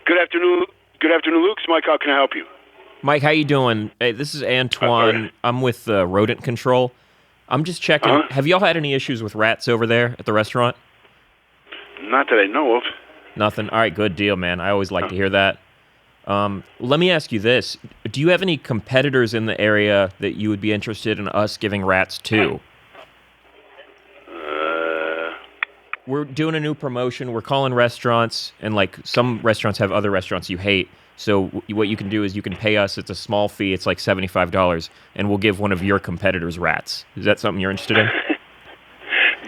Good afternoon. Good afternoon, Luke. It's Mike. How can I help you? Mike, how you doing? Hey, this is Antoine. I'm with Rodent Control. I'm just checking. Have y'all had any issues with rats over there at the restaurant? Not that I know of. Nothing. All right, good deal, man. I always like to hear that. Let me ask you this. Do you have any competitors in the area that you would be interested in us giving rats to? We're doing a new promotion. We're calling restaurants, and like some restaurants have other restaurants you hate. So what you can do is you can pay us. It's a small fee. It's like $75, and we'll give one of your competitors rats. Is that something you're interested in?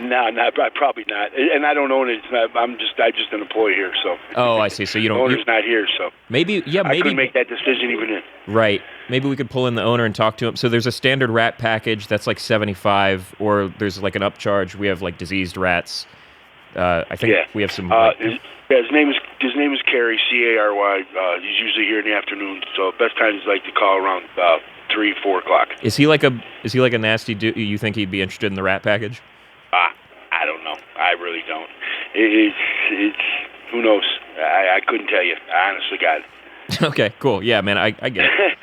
No, probably not. And I don't own it. I'm just an employee here. So. Oh, I see. So you don't. The owner's not here, so. Maybe. I couldn't make that decision even in. Right. Maybe we could pull in the owner and talk to him. So there's a standard rat package that's like $75, or there's like an upcharge. We have like diseased rats. I think we have some. His name is Cary, Cary. He's usually here in the afternoon. So best time is like to call around 3, 4 o'clock. Is he like a nasty dude? You think he'd be interested in the rat package? I don't know. I really don't. It's who knows? I couldn't tell you. I honestly got it. Okay, cool. Yeah, man, I get it.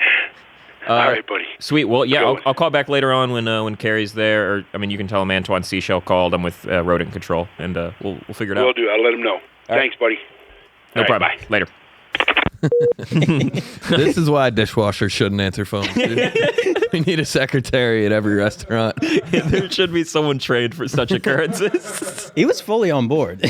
All right, buddy. Sweet. Well, yeah, I'll call back later on when Carrie's there. Or I mean, you can tell him Antoine Seashell called. I'm with Rodent Control, and we'll figure it out. Will do. I'll let him know. Thanks, buddy. No problem. Bye. Later. This is why dishwashers shouldn't answer phones. We need a secretary at every restaurant. There should be someone trained for such occurrences. He was fully on board.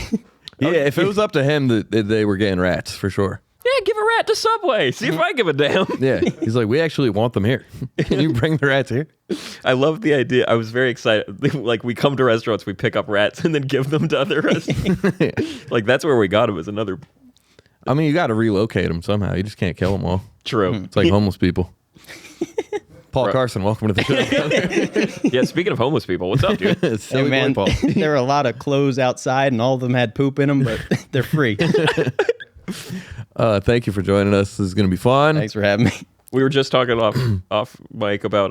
Yeah, if it was up to him, they were getting rats for sure. Yeah, give a rat to Subway. See if I give a damn. Yeah, he's like, we actually want them here. Can you bring the rats here? I love the idea. I was very excited. Like, we come to restaurants, we pick up rats, and then give them to other restaurants. Like, that's where we got them, is another... I mean, you got to relocate them somehow. You just can't kill them all. True. It's like homeless people. Paul Carson, welcome to the show. Yeah, speaking of homeless people, what's up, dude? Hey, man, there were a lot of clothes outside, and all of them had poop in them, but they're free. Thank you for joining us. This is going to be fun. Thanks for having me. We were just talking off mic about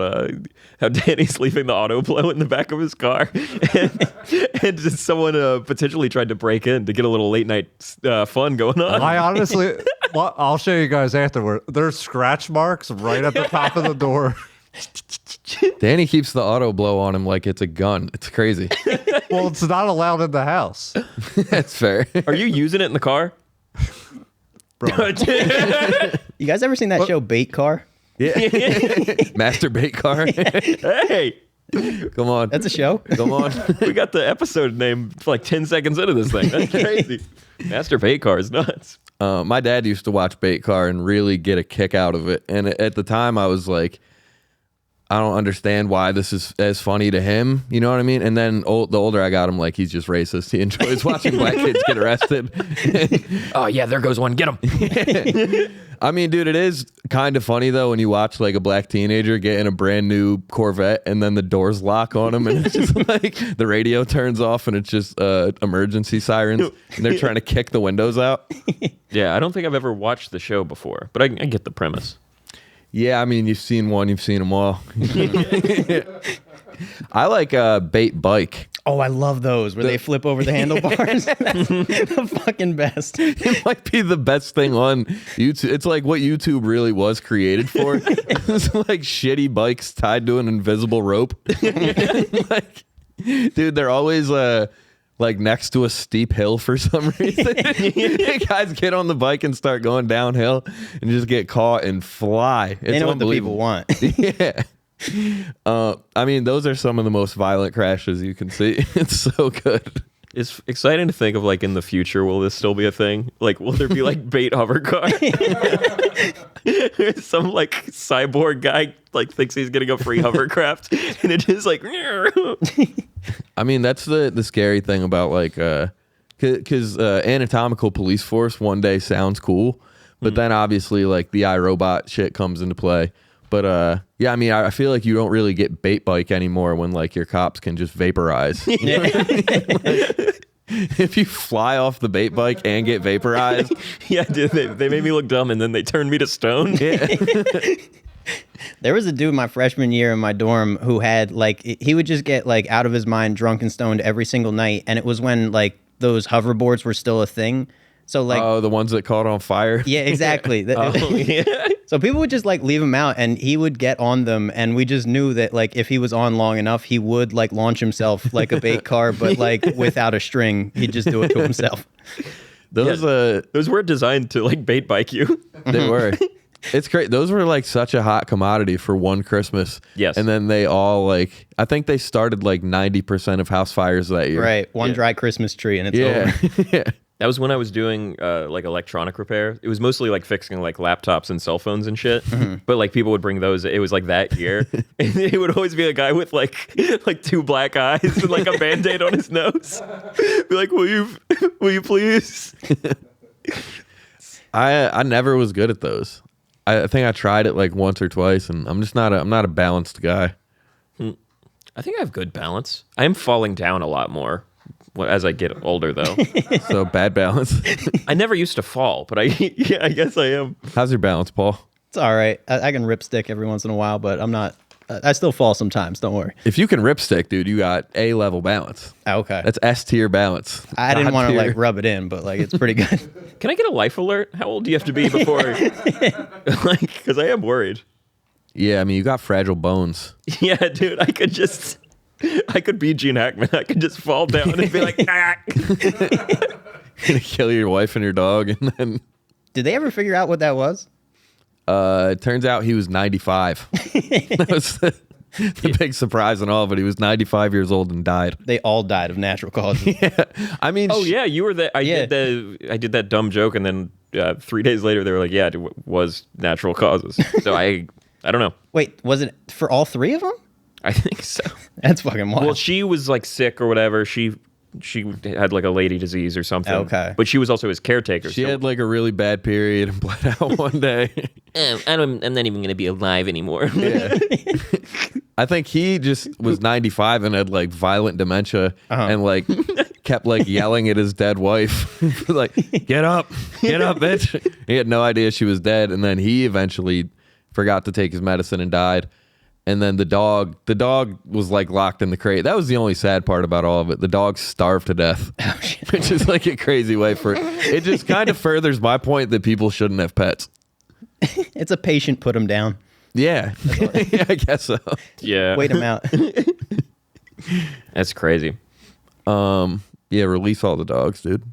how Danny's leaving the auto blow in the back of his car, and just someone potentially tried to break in to get a little late night fun going on. I honestly, I'll show you guys afterward. There's scratch marks right at the top of the door. Danny keeps the auto blow on him like it's a gun. It's crazy. Well, it's not allowed in the house. That's fair. Are you using it in the car? You guys ever seen that show Bait Car? Yeah. Master Bait Car. Hey, come on. That's a show. Come on. We got the episode name for like 10 seconds into this thing. That's crazy. Master Bait Car is nuts. My dad used to watch Bait Car and really get a kick out of it. And at the time, I was like, I don't understand why this is as funny to him. You know what I mean? And then the older I got, I'm like, he's just racist. He enjoys watching black kids get arrested. Oh, yeah, there goes one. Get him. I mean, dude, it is kind of funny, though, when you watch like a black teenager get in a brand new Corvette and then the doors lock on him and it's just like the radio turns off and it's just emergency sirens and they're trying to kick the windows out. Yeah, I don't think I've ever watched the show before, but I get the premise. Yeah, I mean, you've seen one, you've seen them all. I like Bait Bike. Oh, I love those where they flip over the handlebars. That's the fucking best. It might be the best thing on YouTube. It's like what YouTube really was created for. It's like shitty bikes tied to an invisible rope. Like, dude, they're always like next to a steep hill for some reason. Guys get on the bike and start going downhill and just get caught and fly. It's they know what the people want. Yeah. I mean, those are some of the most violent crashes you can see. It's so good. It's exciting to think of, like, in the future, will this still be a thing? Like, will there be, like, bait hover car? Some, like, cyborg guy, like, thinks he's getting a free hovercraft, and it is like... I mean, that's the scary thing about, like... Because anatomical police force one day sounds cool, but then, obviously, like, the iRobot shit comes into play. But, yeah, I mean, I feel like you don't really get bait bike anymore when, like, your cops can just vaporize. You know what I mean? Like, if you fly off the bait bike and get vaporized. Yeah, dude, they made me look dumb, and then they turned me to stone. Yeah. There was a dude my freshman year in my dorm who had, like, he would just get, like, out of his mind, drunk and stoned every single night. And it was when, like, those hoverboards were still a thing. So like, Oh, the ones that caught on fire. yeah, exactly. So people would just like leave him out, and he would get on them, and we just knew that like if he was on long enough, he would like launch himself like a bait car, but like without a string, he'd just do it to himself. Those Those were designed to like bait bike you. they were. It's great. Those were like such a hot commodity for one Christmas. Yes. And then they all like, I think they started like 90% of house fires that year. Right, one dry Christmas tree, and it's over. Yeah. That was when I was doing like electronic repair. It was mostly like fixing like laptops and cell phones and shit. But like people would bring those. It was like that year. And it would always be a guy with like 2 black eyes and like a Band-Aid on his nose. Be like, will you please? I never was good at those. I think I tried it like once or twice, and I'm not a balanced guy. I think I have good balance. I am falling down a lot more as I get older, though. So bad balance. I never used to fall, but I guess I am. How's your balance, Paul? It's all right. I can rip stick every once in a while, but I'm not. I still fall sometimes. Don't worry. If you can ripstick, dude, you got A-level balance. Okay. That's S-tier balance. I didn't want to God-tier. like rub it in, but like it's pretty good. Can I get a life alert? How old do you have to be before? Like, because I am worried. Yeah, I mean, you got fragile bones. Yeah, dude, I could be Gene Hackman. I could just fall down and be like, ah. Gonna kill your wife and your dog, and then Did they ever figure out what that was? it turns out he was 95. That was the big surprise in all of it. He was 95 years old and died. They all died of natural causes. I mean, Oh yeah, you were the. I Yeah. did that dumb joke, and then 3 days later they were like, yeah, it was natural causes. So I don't know. Wait, was it for all 3 of them? I think so. That's fucking wild. Well, she was like sick or whatever. She had like a lady disease or something. Okay. But she was also his caretaker. she so- had like a really bad period and bled out one day. I'm not even gonna be alive anymore. Yeah. I think he just was 95 and had like violent dementia and like kept like yelling at his dead wife. Like, get up, bitch. He had no idea she was dead. And then he eventually forgot to take his medicine and died. And then the dog was like locked in the crate. That was the only sad part about all of it. The dog starved to death, which is like a crazy way for it. Just kind of furthers my point that people shouldn't have pets. It's a patient put him down. Yeah, yeah, I guess so. Yeah. Wait him out. That's crazy. Yeah, release all the dogs, dude.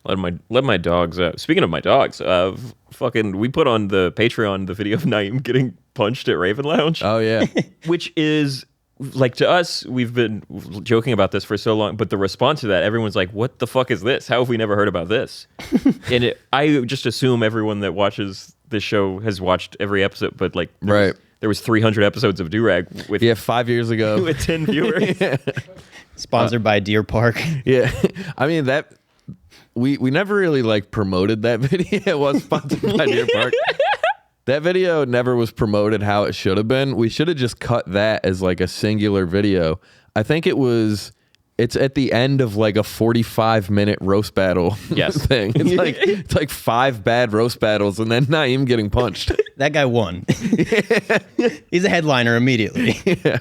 Let my dogs out. Speaking of my dogs, we put on the Patreon the video of Naeem getting punched at Raven Lounge. Oh yeah, Which is like, to us, we've been joking about this for so long, but the response to that, everyone's like, what the fuck is this? How have we never heard about this? And I just assume everyone that watches this show has watched every episode, but like there was 300 episodes of Durag with 5 years ago. with 10 viewers. Sponsored by Deer Park. Yeah, I mean that we never really like promoted that video. It was sponsored by Deer Park. That video never was promoted how it should have been. We should have just cut that as like a singular video. I think it's at the end of like a 45-minute roast battle thing. It's like 5 bad roast battles and then Naeem getting punched. That guy won. He's a headliner immediately. Yeah.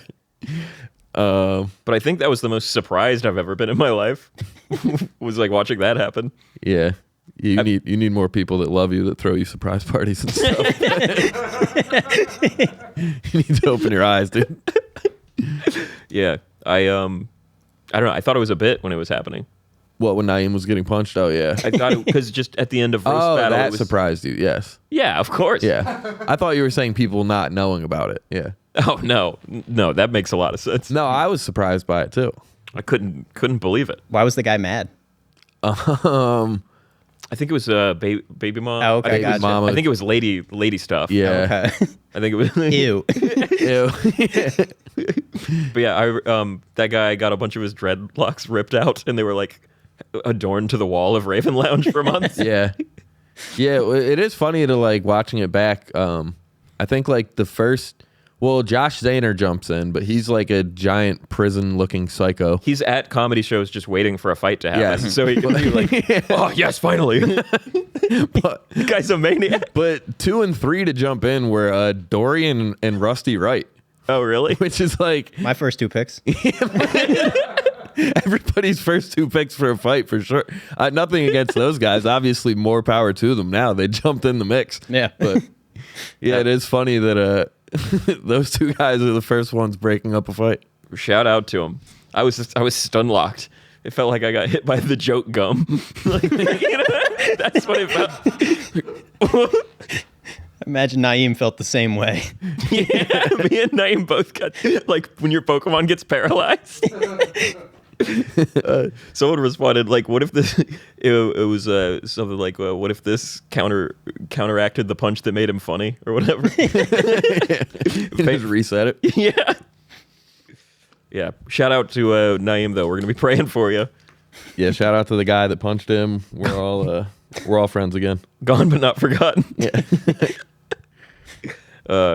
But I think that was the most surprised I've ever been in my life. Was like watching that happen. Yeah. You need more people that love you, that throw you surprise parties and stuff. You need to open your eyes, dude. Yeah. I don't know. I thought it was a bit when it was happening. What, when Naeem was getting punched? Oh yeah. I thought because just at the end of roast battle, that it was, surprised you. Yes. Yeah, of course. Yeah. I thought you were saying people not knowing about it. Yeah. Oh no, that makes a lot of sense. No, I was surprised by it too. I couldn't believe it. Why was the guy mad? I think it was baby mom. Oh, okay, I think, gotcha. Mama. I think it was lady stuff. Yeah. Okay. I think it was. Ew. Ew. But yeah, that guy got a bunch of his dreadlocks ripped out, and they were like adorned to the wall of Raven Lounge for months. Yeah. Yeah, it is funny to like watching it back. I think like the first, well, Josh Zahner jumps in, but he's like a giant prison-looking psycho. He's at comedy shows just waiting for a fight to happen, Yes. so he can be like, "Oh yes, finally!" But, The guy's a maniac. but 2 and 3 to jump in were Dorian and Rusty Wright, Oh really? which is like, My first 2 picks. Everybody's first 2 picks for a fight for sure. Nothing against those guys. Obviously, more power to them now. They jumped in the mix. Yeah. But yeah, it is funny that those 2 guys are the first ones breaking up a fight. Shout out to him. I was stun locked. It felt like I got hit by the joke gum. Like, that's what it felt. Imagine Naeem felt the same way. Yeah, me and Naeem both got, like, when your Pokemon gets paralyzed. Someone responded, like, what if this, it was something like, what if this counteracted the punch that made him funny, or whatever. Just reset it. Yeah. Yeah. Shout out to Naeem, though. We're going to be praying for you. Yeah, shout out to the guy that punched him. We're all friends again. Gone but not forgotten. Yeah.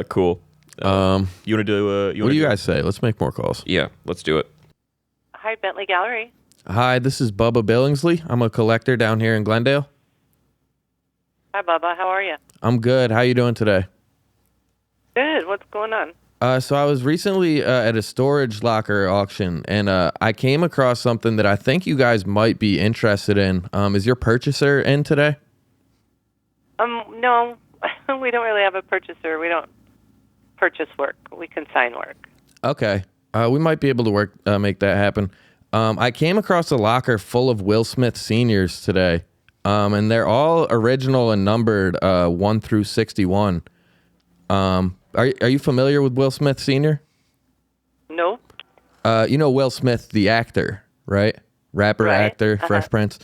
Cool. You want to do? What do you guys say? Let's make more calls. Yeah, let's do it. Hi, Bentley Gallery. Hi, this is Bubba Billingsley. I'm a collector down here in Glendale. Hi, Bubba. How are you? I'm good. How you doing today? Good. What's going on? So I was recently at a storage locker auction, and I came across something that I think you guys might be interested in. Is your purchaser in today? No, we don't really have a purchaser. We don't purchase work. We consign work. Okay. We might be able to make that happen. I came across a locker full of Will Smith seniors today, and they're all original and numbered 1 through 61. Are you familiar with Will Smith Sr.? No. You know Will Smith, the actor, right? Rapper, Right. actor, Fresh Prince.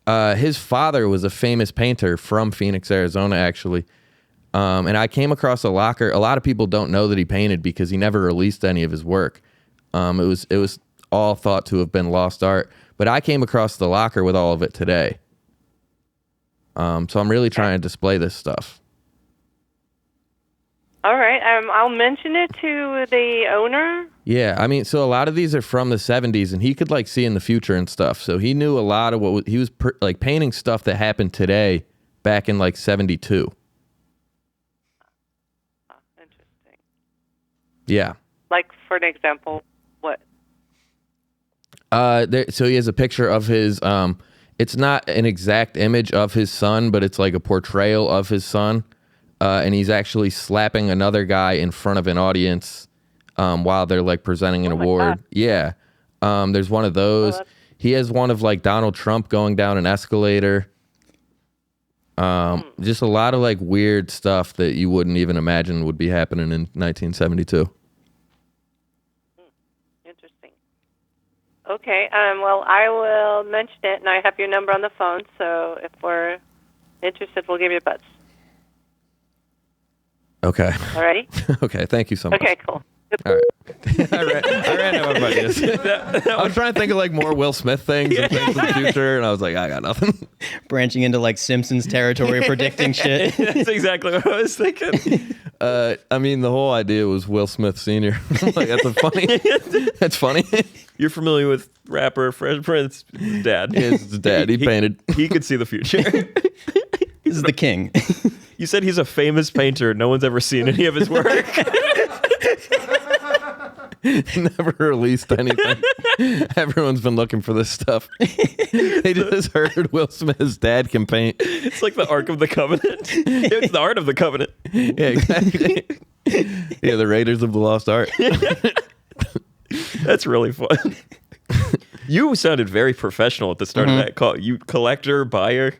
His father was a famous painter from Phoenix, Arizona, actually. And I came across a locker. A lot of people don't know that he painted because he never released any of his work. It was all thought to have been lost art. But I came across the locker with all of it today. So I'm really trying to display this stuff. All right. I'll mention it to the owner. Yeah, I mean, so a lot of these are from the 70s, and he could, like, see in the future and stuff. So he knew a lot of he was, like, painting stuff that happened today back in, like, 72. Interesting. Yeah. Like, for an example, what? So he has a picture of his, it's not an exact image of his son, but it's, like, a portrayal of his son. And he's actually slapping another guy in front of an audience while they're like presenting an award. God. Yeah. There's one of those. He has one of like Donald Trump going down an escalator. Just a lot of like weird stuff that you wouldn't even imagine would be happening in 1972. Interesting. Okay. Well, I will mention it, and I have your number on the phone, so if we're interested, we'll give you a buzz. Okay. All righty? Okay. Thank you so much. Okay, cool. All right. I ran out of ideas. I was trying to think of like more Will Smith things and things in the future, and I was like, I got nothing. Branching into like Simpsons territory, predicting shit. That's exactly what I was thinking. I mean, the whole idea was Will Smith Sr. Like, that's funny. You're familiar with rapper Fresh Prince dad? His dad, he painted. He could see the future. This is the king. You said he's a famous painter. No one's ever seen any of his work. Never released anything. Everyone's been looking for this stuff. They just heard Will Smith's dad can paint. It's like the Ark of the Covenant. It's the Art of the Covenant. Yeah, exactly. Yeah, the Raiders of the Lost Art. That's really fun. You sounded very professional at the start of that call. You collector, buyer.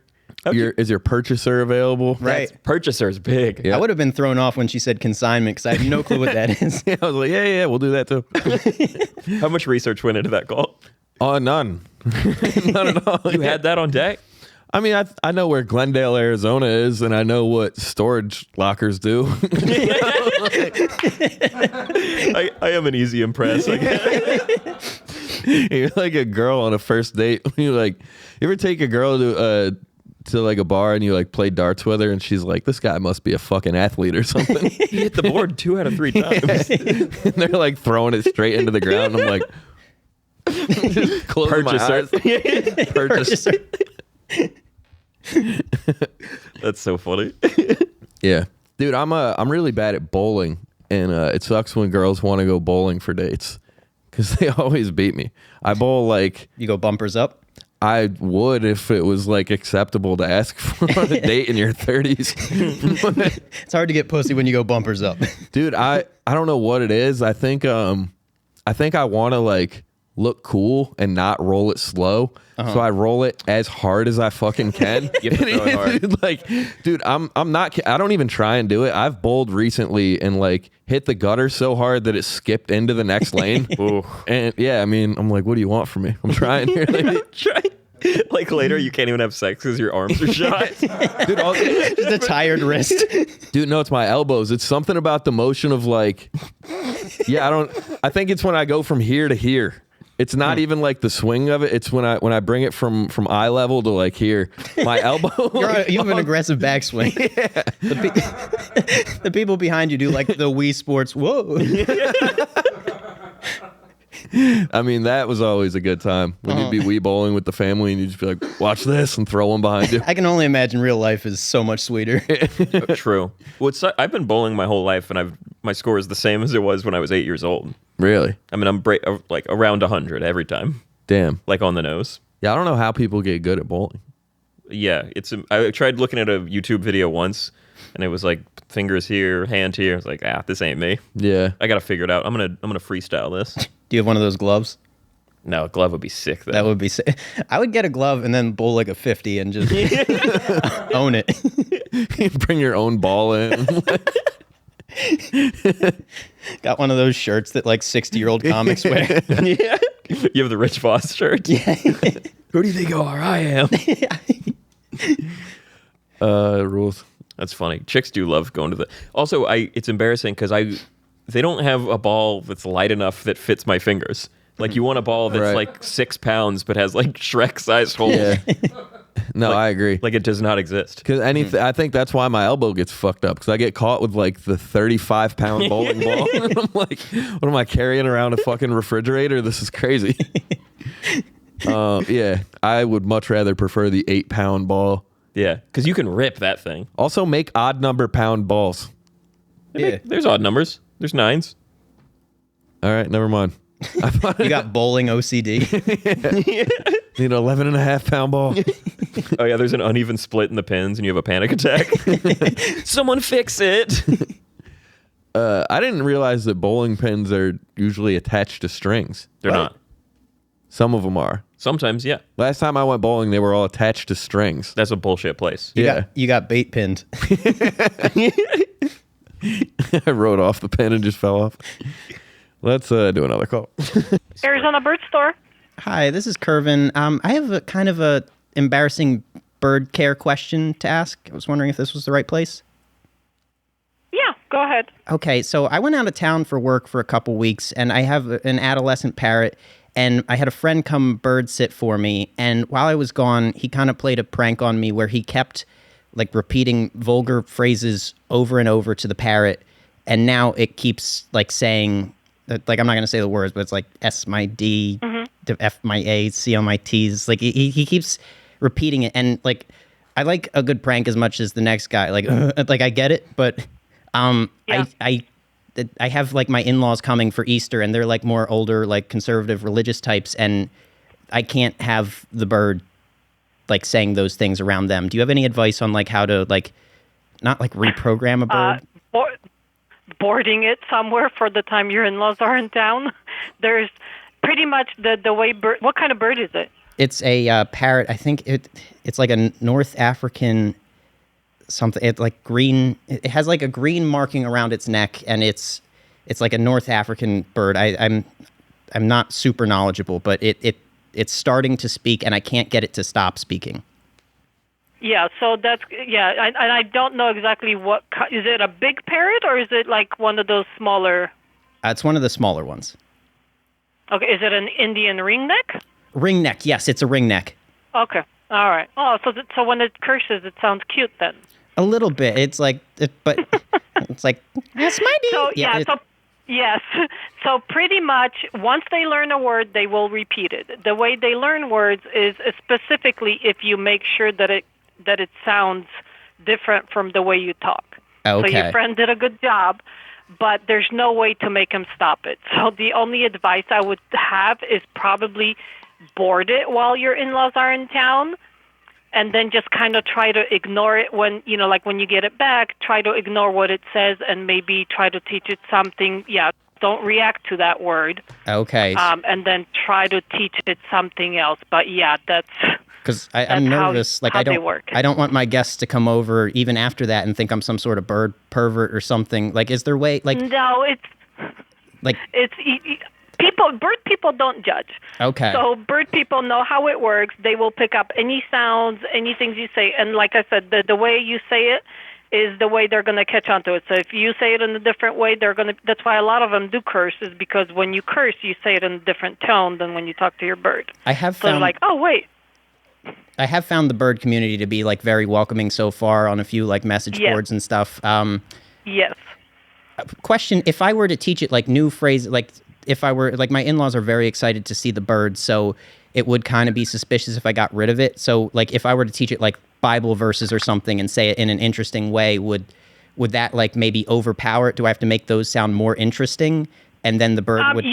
Is your purchaser available? Right. Purchaser is big. Yeah. I would have been thrown off when she said consignment because I have no clue what that is. I was like, yeah, we'll do that too. How much research went into that call? None. None at all. You had that on deck? I mean, I know where Glendale, Arizona is, and I know what storage lockers do. I am an easy impress. You're like a girl on a first date. You ever take a girl to like a bar and you like play darts with her and she's like, this guy must be a fucking athlete or something. He hit the board 2 out of 3 times. And they're like throwing it straight into the ground. I'm like, just closing my eyes. Purchaser. That's so funny. Yeah, dude, I'm really bad at bowling, and it sucks when girls want to go bowling for dates because they always beat me. I bowl like You go bumpers up. I would if it was like acceptable to ask for on a date in your 30s. It's hard to get pussy when you go bumpers up. Dude, I don't know what it is. I think I want to like look cool and not roll it slow. So I roll it as hard as I fucking can. You have to throw it hard. Dude, I'm not. I don't even try and do it. I've bowled recently and like hit the gutter so hard that it skipped into the next lane. Ooh. And yeah, I mean, I'm like, what do you want from me? I'm trying here. Like later, you can't even have sex because your arms are shot. Dude, Just a tired wrist. dude, no, it's my elbows. It's something about the motion of like, yeah, I think it's when I go from here to here. It's not even like the swing of it. It's when I bring it from eye level to like here. My elbow. You have an aggressive backswing. Yeah. The people behind you do like the Wii Sports. Whoa. I mean, that was always a good time when you'd be Wii bowling with the family and you'd just be like, watch this and throw one behind you. I can only imagine real life is so much sweeter. True. Well, I've been bowling my whole life, and my score is the same as it was when I was 8 years old. Really? I mean, I'm like around 100 every time, Damn. like on the nose. Yeah, I don't know how people get good at bowling. Yeah, I tried looking at a YouTube video once, and it was like fingers here, hand here. I was like, this ain't me. Yeah. I gotta figure it out. I'm gonna freestyle this. Do you have one of those gloves? No, a glove would be sick though. That would be sick. I would get a glove and then bowl like a 50 and just own it. You bring your own ball in. Got one of those shirts that like 60-year-old comics wear. Yeah. You have the Rich Voss shirt. Yeah. Who do you think you are? I am. Rules. That's funny. Chicks do love going to the. Also, it's embarrassing because they don't have a ball that's light enough that fits my fingers. Like you want a ball that's like 6 pounds but has like Shrek-sized holes. Yeah. No, I agree. Like it does not exist. Because I think that's why my elbow gets fucked up. Because I get caught with like the 35-pound bowling ball. And I'm like, what am I carrying around a fucking refrigerator? This is crazy. Yeah, I would much rather prefer the 8-pound ball. Yeah, because you can rip that thing. Also, make odd number pound balls. Yeah. There's odd numbers. There's 9s. All right, never mind. You got bowling OCD. Need an 11.5-pound ball. Oh yeah, there's an uneven split in the pins, and you have a panic attack. Someone fix it. I didn't realize that bowling pins are usually attached to strings. They're not. Some of them are. Sometimes, yeah. Last time I went bowling, they were all attached to strings. That's a bullshit place. You got bait pinned. I rode off the pin and just fell off. Let's do another call. Arizona Bird Store. Hi, this is Curvin. I have a kind of a embarrassing bird care question to ask. I was wondering if this was the right place. Yeah, go ahead. Okay, so I went out of town for work for a couple weeks, and I have an adolescent parrot, and I had a friend come bird sit for me, and while I was gone, he kind of played a prank on me where he kept like repeating vulgar phrases over and over to the parrot, and now it keeps like saying, like, I'm not going to say the words, but it's like S my D, F my A, C on my T's. Like he keeps repeating it, and like I like a good prank as much as the next guy. Like I get it, but Yeah. I have like my in-laws coming for Easter, and they're like more older, like conservative religious types, and I can't have the bird like saying those things around them. Do you have any advice on like how to like not like reprogram a bird? Boarding it somewhere for the time your in-laws are in town. There's pretty much the way bird. What kind of bird is it? It's a parrot. I think it's like a North African something. It's like green. It has like a green marking around its neck, and it's like a North African bird. I'm not super knowledgeable, but it's starting to speak, and I can't get it to stop speaking. Yeah, so that's and I don't know exactly what is it, a big parrot or is it like one of those smaller? It's one of the smaller ones. Okay, is it an Indian ringneck? Ringneck, yes, it's a ringneck. Okay, all right. Oh, so when it curses, it sounds cute then. A little bit. It's like, but it's like that's my D. So yes. So pretty much, once they learn a word, they will repeat it. The way they learn words is specifically if you make sure that it sounds different from the way you talk. Okay. So your friend did a good job but there's no way to make him stop it. So the only advice I would have is probably board it while your in-laws are in town, and then just kind of try to ignore it when, like when you get it back, try to ignore what it says and maybe try to teach it something. Yeah, don't react to that word. Okay. And then try to teach it something else. But yeah, that's... Because I'm nervous. How I they work. don't want my guests to come over even after that and think I'm some sort of bird pervert or something. Like, is there way No, bird people don't judge. Okay. So bird people know how it works. They will pick up any sounds, any things you say, and like I said, the way you say it is the way they're going to catch on to it. So if you say it in a different way, that's why a lot of them do curse, is because when you curse, you say it in a different tone than when you talk to your bird. So they're like, oh wait. I have found the bird community to be like very welcoming so far on a few like message boards and stuff. Yes. Question: if I were to teach it like new phrases, like if I were like, my in-laws are very excited to see the birds, so it would kind of be suspicious if I got rid of it. So like if I were to teach it like Bible verses or something and say it in an interesting way, would that like maybe overpower it? Do I have to make those sound more interesting? And then the bird would...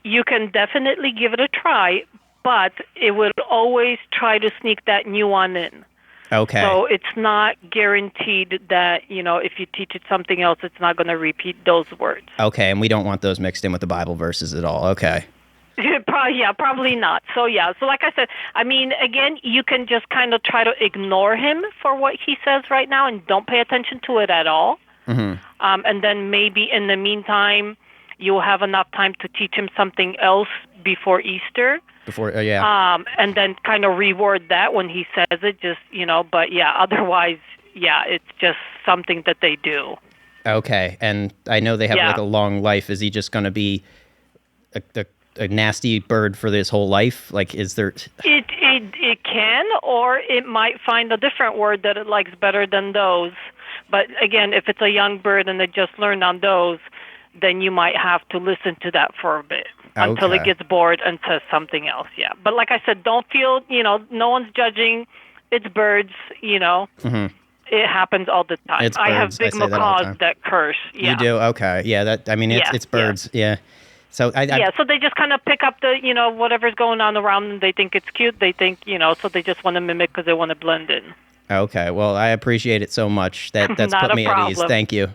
You can definitely give it a try, but it would always try to sneak that new one in. Okay. So it's not guaranteed that, if you teach it something else, it's not going to repeat those words. Okay, and we don't want those mixed in with the Bible verses at all. Okay. Probably not. So like I said, I mean, again, you can just kind of try to ignore him for what he says right now and don't pay attention to it at all. Mm-hmm. And then maybe in the meantime, you'll have enough time to teach him something else before Easter. And then kind of reward that when he says it, just, but otherwise, it's just something that they do. Okay. And I know they have like a long life. Is he just going to be a nasty bird for his whole life? Like, is there... It can, or it might find a different word that it likes better than those. But again, if it's a young bird and they just learned on those, then you might have to listen to that for a bit until it gets bored and says something else. Yeah. But like I said, don't feel, no one's judging. It's birds, Mm-hmm. It happens all the time. It's I have birds. big I say macaws that curse. Yeah. You do? Okay. Yeah. It's birds. Yeah. So so they just kind of pick up the, whatever's going on around them. They think it's cute. They think, so they just want to mimic because they want to blend in. Okay. Well, I appreciate it so much. That's Not put me problem. at ease. Thank you.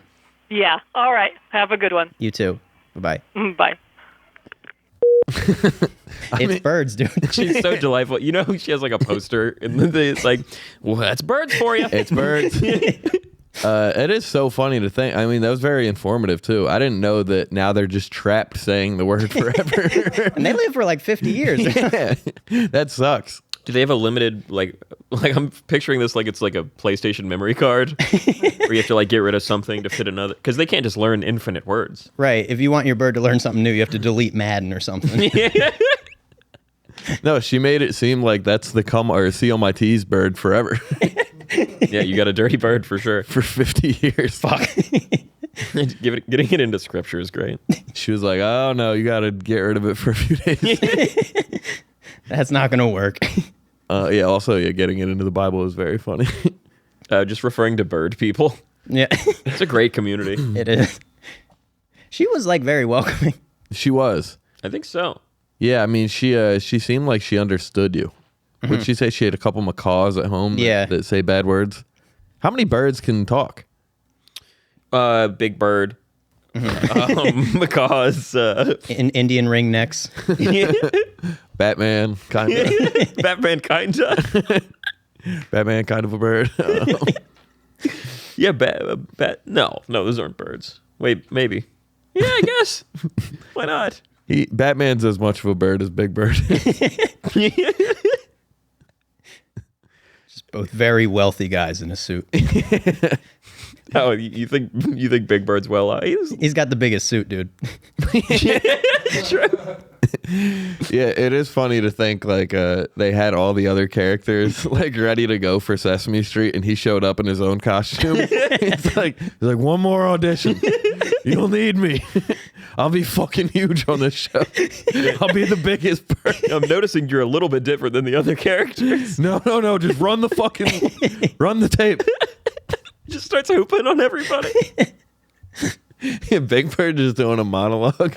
Yeah. All right. Have a good one. You too. Bye-bye. Bye. It's birds, dude. She's so delightful. She has like a poster in it's like, well, that's birds for you. It's birds. It is so funny to think. I mean, that was very informative too. I didn't know that now they're just trapped saying the word forever. And they live for like 50 years. Yeah, that sucks. Do they have a limited, like I'm picturing this like it's like a PlayStation memory card where you have to like get rid of something to fit another, because they can't just learn infinite words. Right. If you want your bird to learn something new, you have to delete Madden or something. No, she made it seem like that's the see on my T's bird forever. Yeah, you got a dirty bird for sure. For 50 years. Fuck. Getting it into scripture is great. She was like, oh no, you got to get rid of it for a few days. That's not going to work. Getting it into the Bible is very funny. Just referring to bird people. Yeah. It's a great community. It is. She was like very welcoming. She was. I think so. Yeah, I mean, she seemed like she understood you. Mm-hmm. Would she say she had a couple macaws at home that say bad words? How many birds can talk? Big bird. Macaws. Indian ringnecks. Batman, kind of. Batman, kind of. Batman, kind of a bird. Yeah, no, those aren't birds. Wait, maybe. Yeah, I guess. Why not? Batman's as much of a bird as Big Bird. Just both very wealthy guys in a suit. Oh, you think Big Bird's well? He's got the biggest suit, dude. Yeah, it is funny to think like they had all the other characters like ready to go for Sesame Street, and he showed up in his own costume. He's like one more audition. You'll need me. I'll be fucking huge on this show. I'll be the biggest bird. I'm noticing you're a little bit different than the other characters. No. Just run the tape. Just starts hooping on everybody. Yeah, Big Bird just doing a monologue.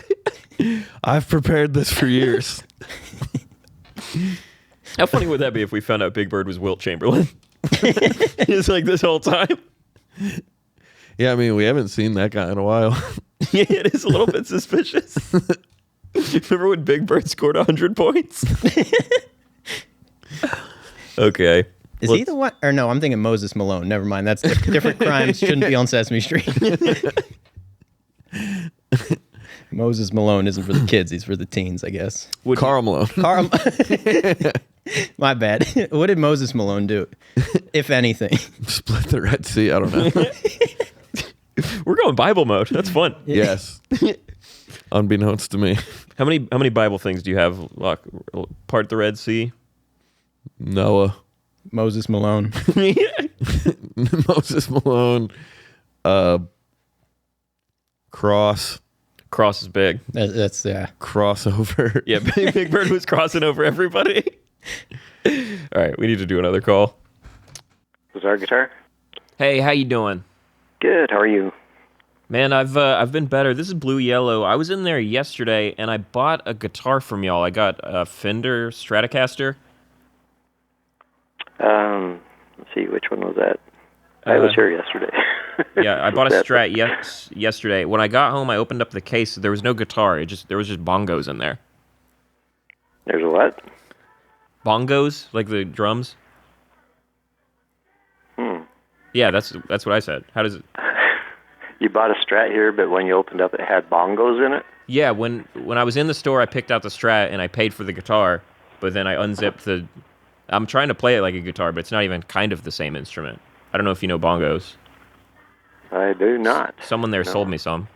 I've prepared this for years. How funny would that be if we found out Big Bird was Wilt Chamberlain? It's like this whole time. Yeah, I mean, we haven't seen that guy in a while. Yeah, it is a little bit suspicious. Remember when Big Bird scored 100 points? Okay. Is he the one? Or no, I'm thinking Moses Malone. Never mind. That's different crimes. Shouldn't be on Sesame Street. Moses Malone isn't for the kids. He's for the teens, I guess. Carl Malone. My bad. What did Moses Malone do, if anything? Split the Red Sea. I don't know. We're going Bible mode. That's fun. Yes. Unbeknownst to me. How many Bible things do you have? Part the Red Sea? Noah. Moses Malone. Moses Malone. Cross. Cross is big. That's yeah. Crossover. Yeah, Big Bird was crossing over everybody. All right, we need to do another call. Was our guitar? Hey, how you doing? Good. How are you? Man, I've been better. This is Blue Yellow. I was in there yesterday and I bought a guitar from y'all. I got a Fender Stratocaster. Let's see, which one was that? I was here yesterday. Yeah, I bought a Strat yesterday. When I got home, I opened up the case. There was no guitar. There was just bongos in there. There's a what? Bongos, like the drums. Yeah, that's what I said. How does it? You bought a Strat here, but when you opened up, it had bongos in it? Yeah, when I was in the store, I picked out the Strat and I paid for the guitar, but then I unzipped the... I'm trying to play it like a guitar, but it's not even kind of the same instrument. I don't know if you know bongos. I do not. Someone there sold me some.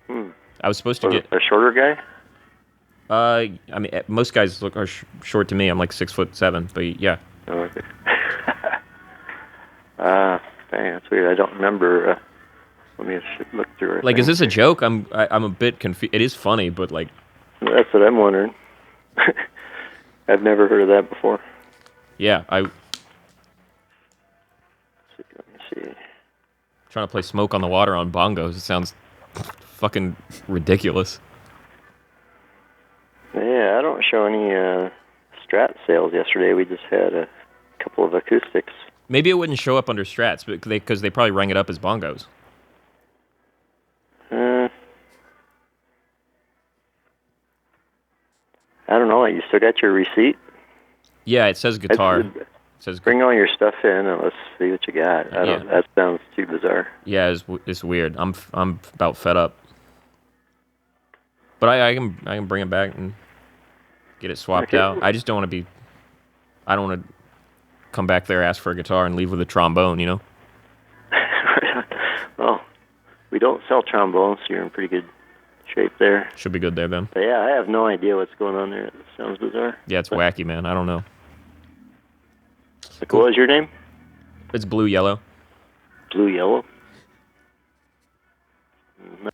I was supposed to get... A shorter guy? I mean, most guys are short to me. I'm like 6'7", but yeah. Oh, okay. Dang, that's weird. I don't remember. Let me look through it. Like, is this a joke? I'm a bit confused. It is funny, but like... That's what I'm wondering. I've never heard of that before. Yeah, Let me see. Trying to play Smoke on the Water on bongos. It sounds fucking ridiculous. Yeah, I don't show any Strat sales yesterday. We just had a couple of acoustics. Maybe it wouldn't show up under Strats because they probably rang it up as bongos. I don't know. You still got your receipt? Yeah, it says guitar. It says bring all your stuff in and let's see what you got. That sounds too bizarre. Yeah, it's weird. I'm about fed up. But I can bring it back and get it swapped out. I just don't want to be. I don't want to come back there, ask for a guitar, and leave with a trombone. You know. Well, we don't sell trombones, so you're in pretty good shape there. Should be good there then. But yeah, I have no idea what's going on there. It sounds bizarre. Yeah, it's wacky, man. I don't know. Like, what was your name? It's Blue Yellow. Blue Yellow?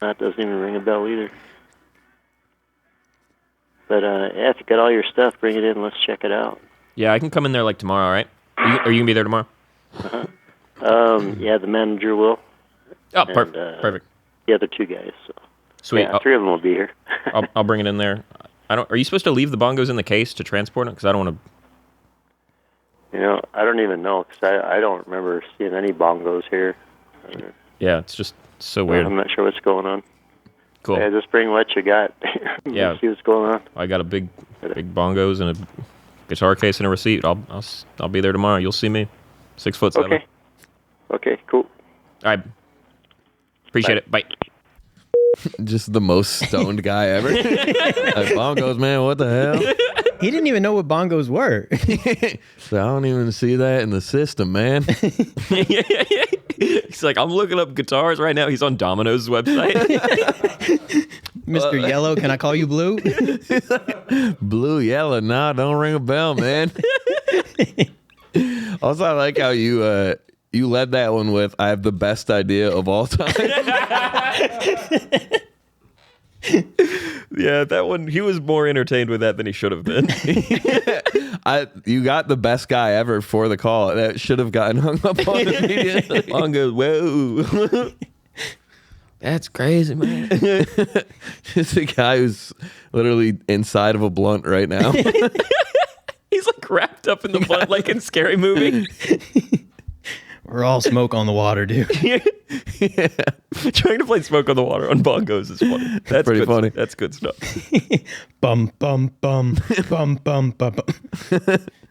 That doesn't even ring a bell either. But yeah, if you got all your stuff, bring it in. Let's check it out. Yeah, I can come in there like tomorrow, all right? Are you gonna be there tomorrow? Yeah, the manager will. Oh, perfect. The other two guys. So. Sweet. Yeah, three of them will be here. I'll bring it in there. Are you supposed to leave the bongos in the case to transport them? Because I don't want to. You know, I don't even know because I don't remember seeing any bongos here. Yeah, it's just so weird. I'm not sure what's going on. Cool. Yeah, just bring what you got. Yeah. See what's going on. I got a big bongos and a guitar case and a receipt. I'll be there tomorrow. You'll see me. 6'7". Okay, cool. All right. Appreciate it. Bye. Just the most stoned guy ever. Like, bongos, man, what the hell? He didn't even know what bongos were. So I don't even see that in the system, man. He's like, I'm looking up guitars right now. He's on Domino's website. Mr. Yellow, can I call you Blue? Blue Yellow, nah, don't ring a bell, man. Also, I like how you led that one with, I have the best idea of all time. Yeah, that one, he was more entertained with that than he should have been. You got the best guy ever for the call. That should have gotten hung up on immediately. Bongo, whoa. That's crazy, man. Just a guy who's literally inside of a blunt right now. He's like wrapped up in the blunt like in Scary Movie. We're all smoke on the water, dude. Yeah. Trying to play Smoke on the Water on bongos is funny. That's pretty good, funny. That's good stuff. Bum, bum, bum, bum, bum, bum, bum.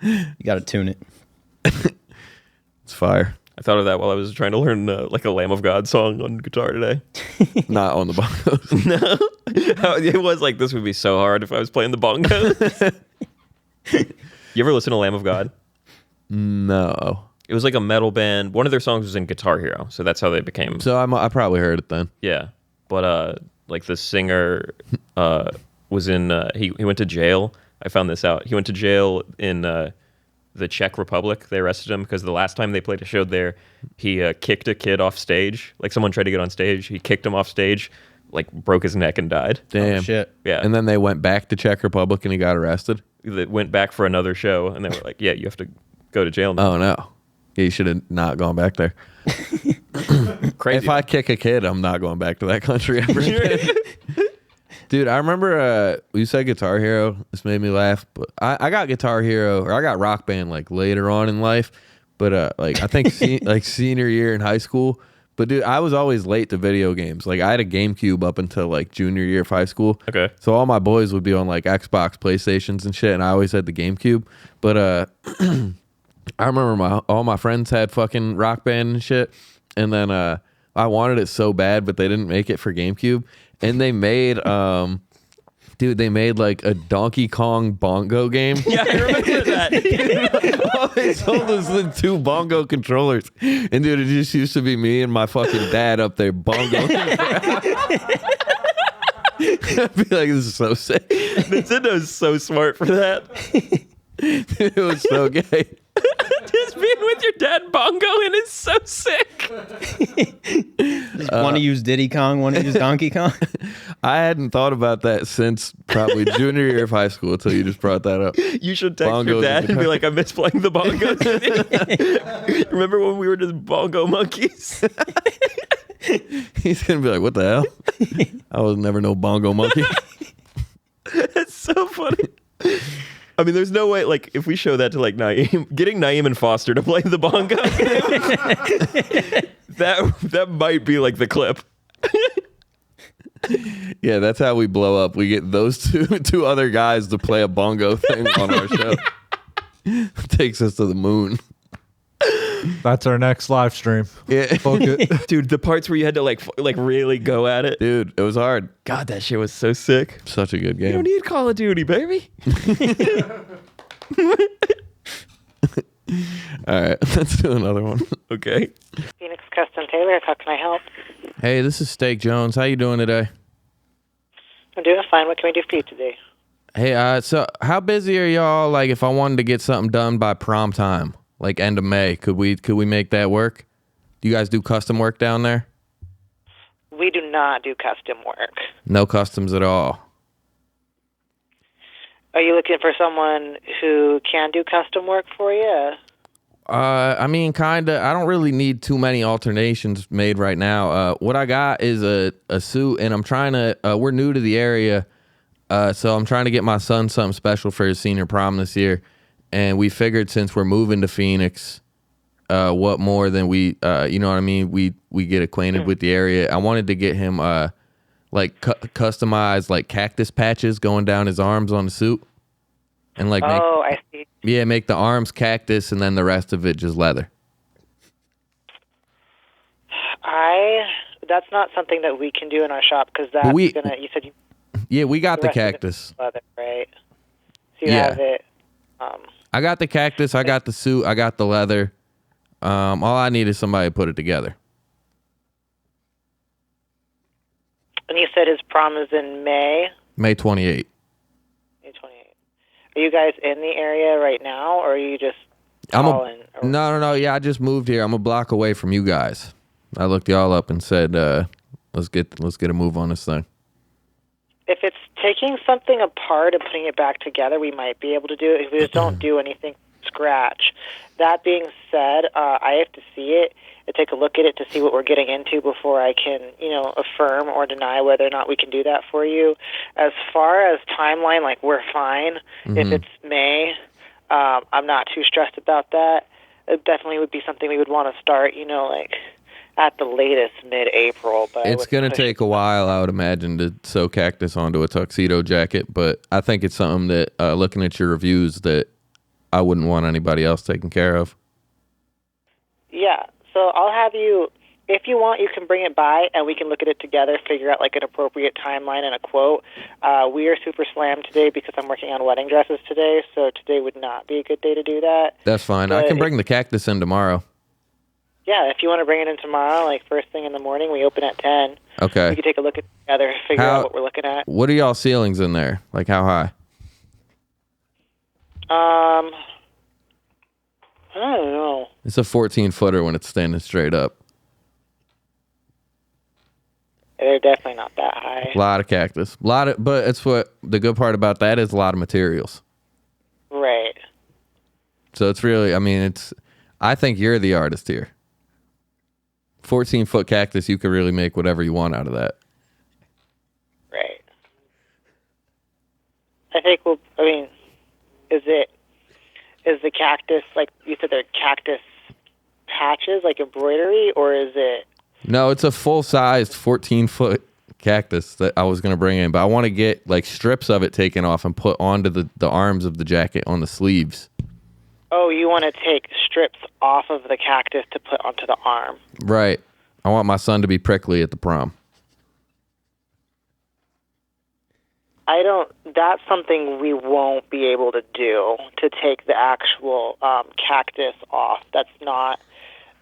You got to tune it. It's fire. I thought of that while I was trying to learn like a Lamb of God song on guitar today. Not on the bongos. No. It was like, this would be so hard if I was playing the bongos. You ever listen to Lamb of God? No. It was like a metal band. One of their songs was in Guitar Hero, so that's how they became. So I probably heard it then. Yeah, but like the singer was in. He went to jail. I found this out. He went to jail in the Czech Republic. They arrested him because the last time they played a show there, he kicked a kid off stage. Like someone tried to get on stage, he kicked him off stage, like broke his neck and died. Damn. Oh, shit. Yeah, And then they went back to Czech Republic and he got arrested. they went back for another show, and they were like, "Yeah, you have to go to jail now." Oh no. Yeah, you should have not gone back there. Crazy. If I kick a kid, I'm not going back to that country ever again. Dude, I remember you said Guitar Hero. This made me laugh. But I got Guitar Hero, or I got Rock Band like later on in life. But like I think like senior year in high school. But dude, I was always late to video games. Like I had a GameCube up until like junior year of high school. Okay. So all my boys would be on like Xbox, PlayStations, and shit, and I always had the GameCube. But I remember all my friends had fucking Rock Band and shit, and then I wanted it so bad, but they didn't make it for GameCube, and they made they made like a Donkey Kong bongo game. Yeah, I remember that. All they sold was the 2 bongo controllers, and dude, it just used to be me and my fucking dad up there bongo. I'd be like, this is so sick. Nintendo's so smart for that. It was so gay. Just being with your dad bongo and is so sick. Just want to use Diddy Kong, want to use Donkey Kong. I hadn't thought about that since probably junior year of high school until you just brought that up. You should text Bongos your dad and and be like, I miss playing the bongos. Remember when we were just bongo monkeys? He's going to be like, what the hell? I was never no bongo monkey. That's so funny. I mean, there's no way, like, if we show that to, like, Naeem, getting Naeem and Foster to play the bongo, that might be, like, the clip. Yeah, that's how we blow up. We get those two other guys to play a bongo thing on our show. Takes us to the moon. That's our next live stream. Yeah. Book it. Dude, the parts where you had to, like really go at it. Dude, it was hard. God, that shit was so sick. Such a good You don't game. need Call of Duty, baby. All right, let's do another one. Okay. Phoenix Custom Taylor, how can I help? Hey, this is Steak Jones. How you doing today? I'm doing fine. What can we do for you today? Hey, so how busy are y'all? Like, if I wanted to get something done by prom time, like end of May, could we make that work? Do you guys do custom work down there? We do not do custom work. No customs at all. Are you looking for someone who can do custom work for you? I mean, kinda. I don't really need too many alternations made right now. What I got is a suit, and I'm trying to. We're new to the area, so I'm trying to get my son something special for his senior prom this year. And we figured since we're moving to Phoenix, what more than we, you know what I mean? We get acquainted with the area. I wanted to get him like customized like cactus patches going down his arms on the suit, and like I see. make the arms cactus and then the rest of it just leather. That's not something that we can do in our shop because that's you said you Yeah, we got the rest of it cactus. is leather, right? So you Yeah. have it. I got the cactus. I got the suit. I got the leather. All I need is somebody to put it together. And you said his prom is in May. May 28th. May 28th. Are you guys in the area right now, or are you just calling? No. Yeah, I just moved here. I'm a block away from you guys. I looked y'all up and said, let's get a move on this thing. If it's taking something apart and putting it back together, we might be able to do it. If we just don't do anything scratch. That being said, I have to see it and take a look at it to see what we're getting into before I can, affirm or deny whether or not we can do that for you. As far as timeline, like, we're fine. If it's May, I'm not too stressed about that. It definitely would be something we would want to start, at the latest mid-April. But it's going to take a while, I would imagine, to sew Cactus onto a tuxedo jacket. But I think it's something that, looking at your reviews, that I wouldn't want anybody else taking care of. Yeah, so I'll have you, if you want, you can bring it by and we can look at it together, figure out like an appropriate timeline and a quote. We are super slammed today because I'm working on wedding dresses today, so today would not be a good day to do that. That's fine. I can bring the Cactus in tomorrow. Yeah, if you want to bring it in tomorrow, like first thing in the morning, we open at 10. Okay. We can take a look at it together, figure out what we're looking at. What are y'all ceilings in there? Like how high? I don't know. It's a 14-footer when it's standing straight up. They're definitely not that high. A lot of Cactus. But it's what the good part about that is, a lot of materials. Right. So it's really, I think you're the artist here. 14-foot Cactus, you could really make whatever you want out of that. Right. I think is the cactus, like you said, they're cactus patches, like embroidery, or is it? No, it's a full-sized 14-foot Cactus that I was going to bring in, but I want to get like strips of it taken off and put onto the arms of the jacket on the sleeves. Oh, you want to take strips off of the cactus to put onto the arm. Right. I want my son to be prickly at the prom. That's something we won't be able to do, to take the actual cactus off. That's not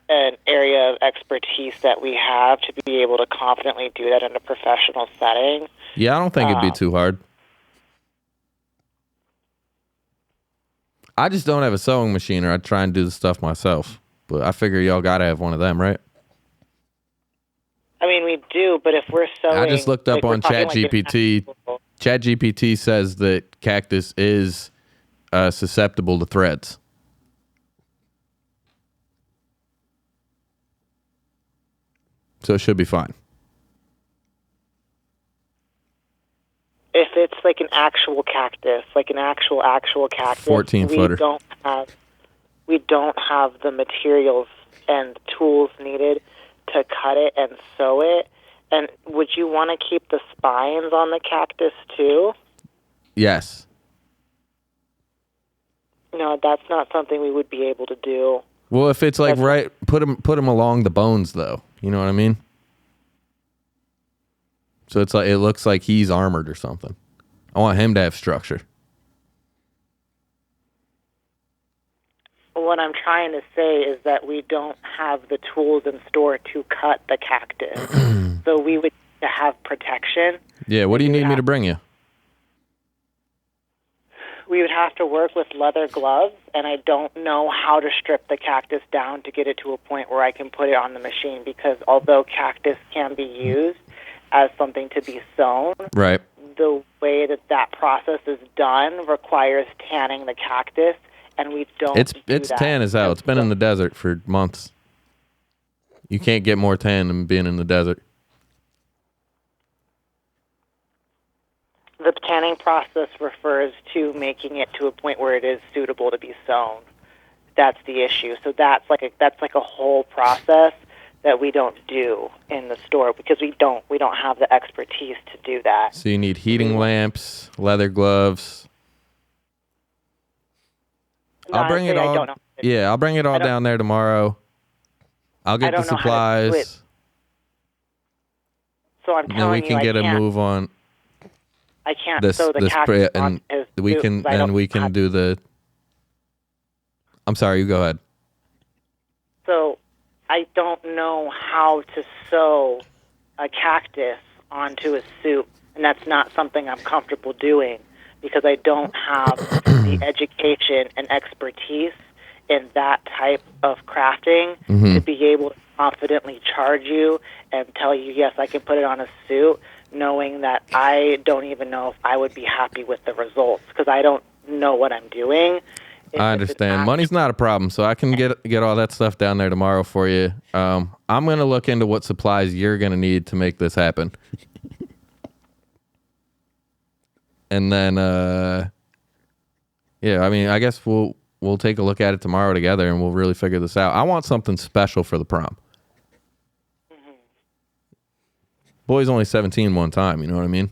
an area of expertise that we have to be able to confidently do that in a professional setting. Yeah, I don't think it'd be too hard. I just don't have a sewing machine, or I'd try and do the stuff myself. But I figure y'all got to have one of them, right? We do, but if we're sewing... I just looked up on ChatGPT. ChatGPT says that Cactus is susceptible to threads. So it should be fine. If it's like an actual cactus, like an actual cactus, 14-footer. We don't have the materials and tools needed to cut it and sew it. And would you want to keep the spines on the cactus too? Yes. No, that's not something we would be able to do. Well, if it's like put them along the bones, though. You know what I mean? So it's like it looks like he's armored or something. I want him to have structure. What I'm trying to say is that we don't have the tools in store to cut the cactus. So we would need to have protection. Yeah, what do you need me to bring you? We would have to work with leather gloves, and I don't know how to strip the cactus down to get it to a point where I can put it on the machine, because although cactus can be used as something to be sewn, right, the way that process is done requires tanning the cactus, and we don't It's tan as hell. It's been in the desert for months. You can't get more tan than being in the desert. The tanning process refers to making it to a point where it is suitable to be sewn. That's the issue. So that's like a whole process that we don't do in the store, because we don't have the expertise to do that. So you need heating lamps, leather gloves. I'll bring it all. Yeah, I'll bring it all down there tomorrow. I'll get the supplies. So I'm telling you, then we can get a move on. I can't sew the cactus on his suit. We can do the. I'm sorry, you go ahead. So I don't know how to sew a cactus onto a suit, and that's not something I'm comfortable doing, because I don't have the education and expertise in that type of crafting to be able to confidently charge you and tell you, yes, I can put it on a suit, knowing that I don't even know if I would be happy with the results, because I don't know what I'm doing. I understand. Money's not a problem, so I can get all that stuff down there tomorrow for you. I'm gonna look into what supplies you're gonna need to make this happen, and then yeah, I mean, I guess we'll take a look at it tomorrow together, and we'll really figure this out. I want something special for the prom. Mm-hmm. Boy's only 17 one time. You know what I mean?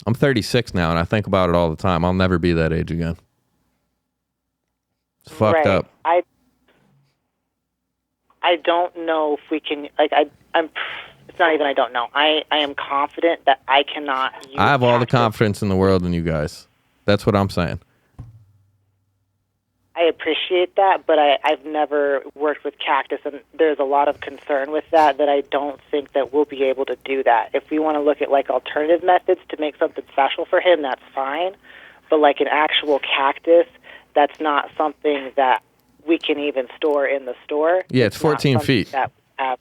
I'm 36 now, and I think about it all the time. I'll never be that age again. It's fucked up. I don't know if we can. Like, I'm. It's not even I don't know. I am confident that I cannot use I have all the Cactus. confidence in the world in you guys. That's what I'm saying. I appreciate that, but I've never worked with Cactus, and there's a lot of concern with that I don't think that we'll be able to do that. If we want to look at, like, alternative methods to make something special for him, that's fine. But, like, an actual cactus, that's not something that we can even store in the store. Yeah, it's 14 not something feet. that we have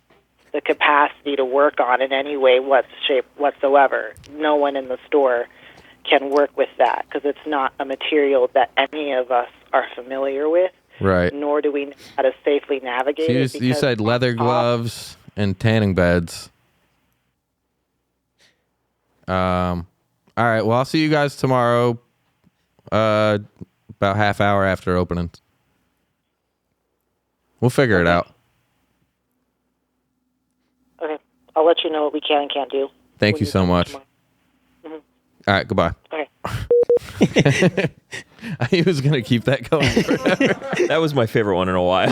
the capacity to work on in any way whatsoever. No one in the store can work with that because it's not a material that any of us are familiar with. Right. Nor do we know how to safely navigate it. You said leather gloves and tanning beds. All right. Well, I'll see you guys tomorrow. About half hour after opening. We'll figure it out. Okay. I'll let you know what we can and can't do. Thank you so much. Mm-hmm. All right. Goodbye. Okay. He was going to keep that going forever. That was my favorite one in a while.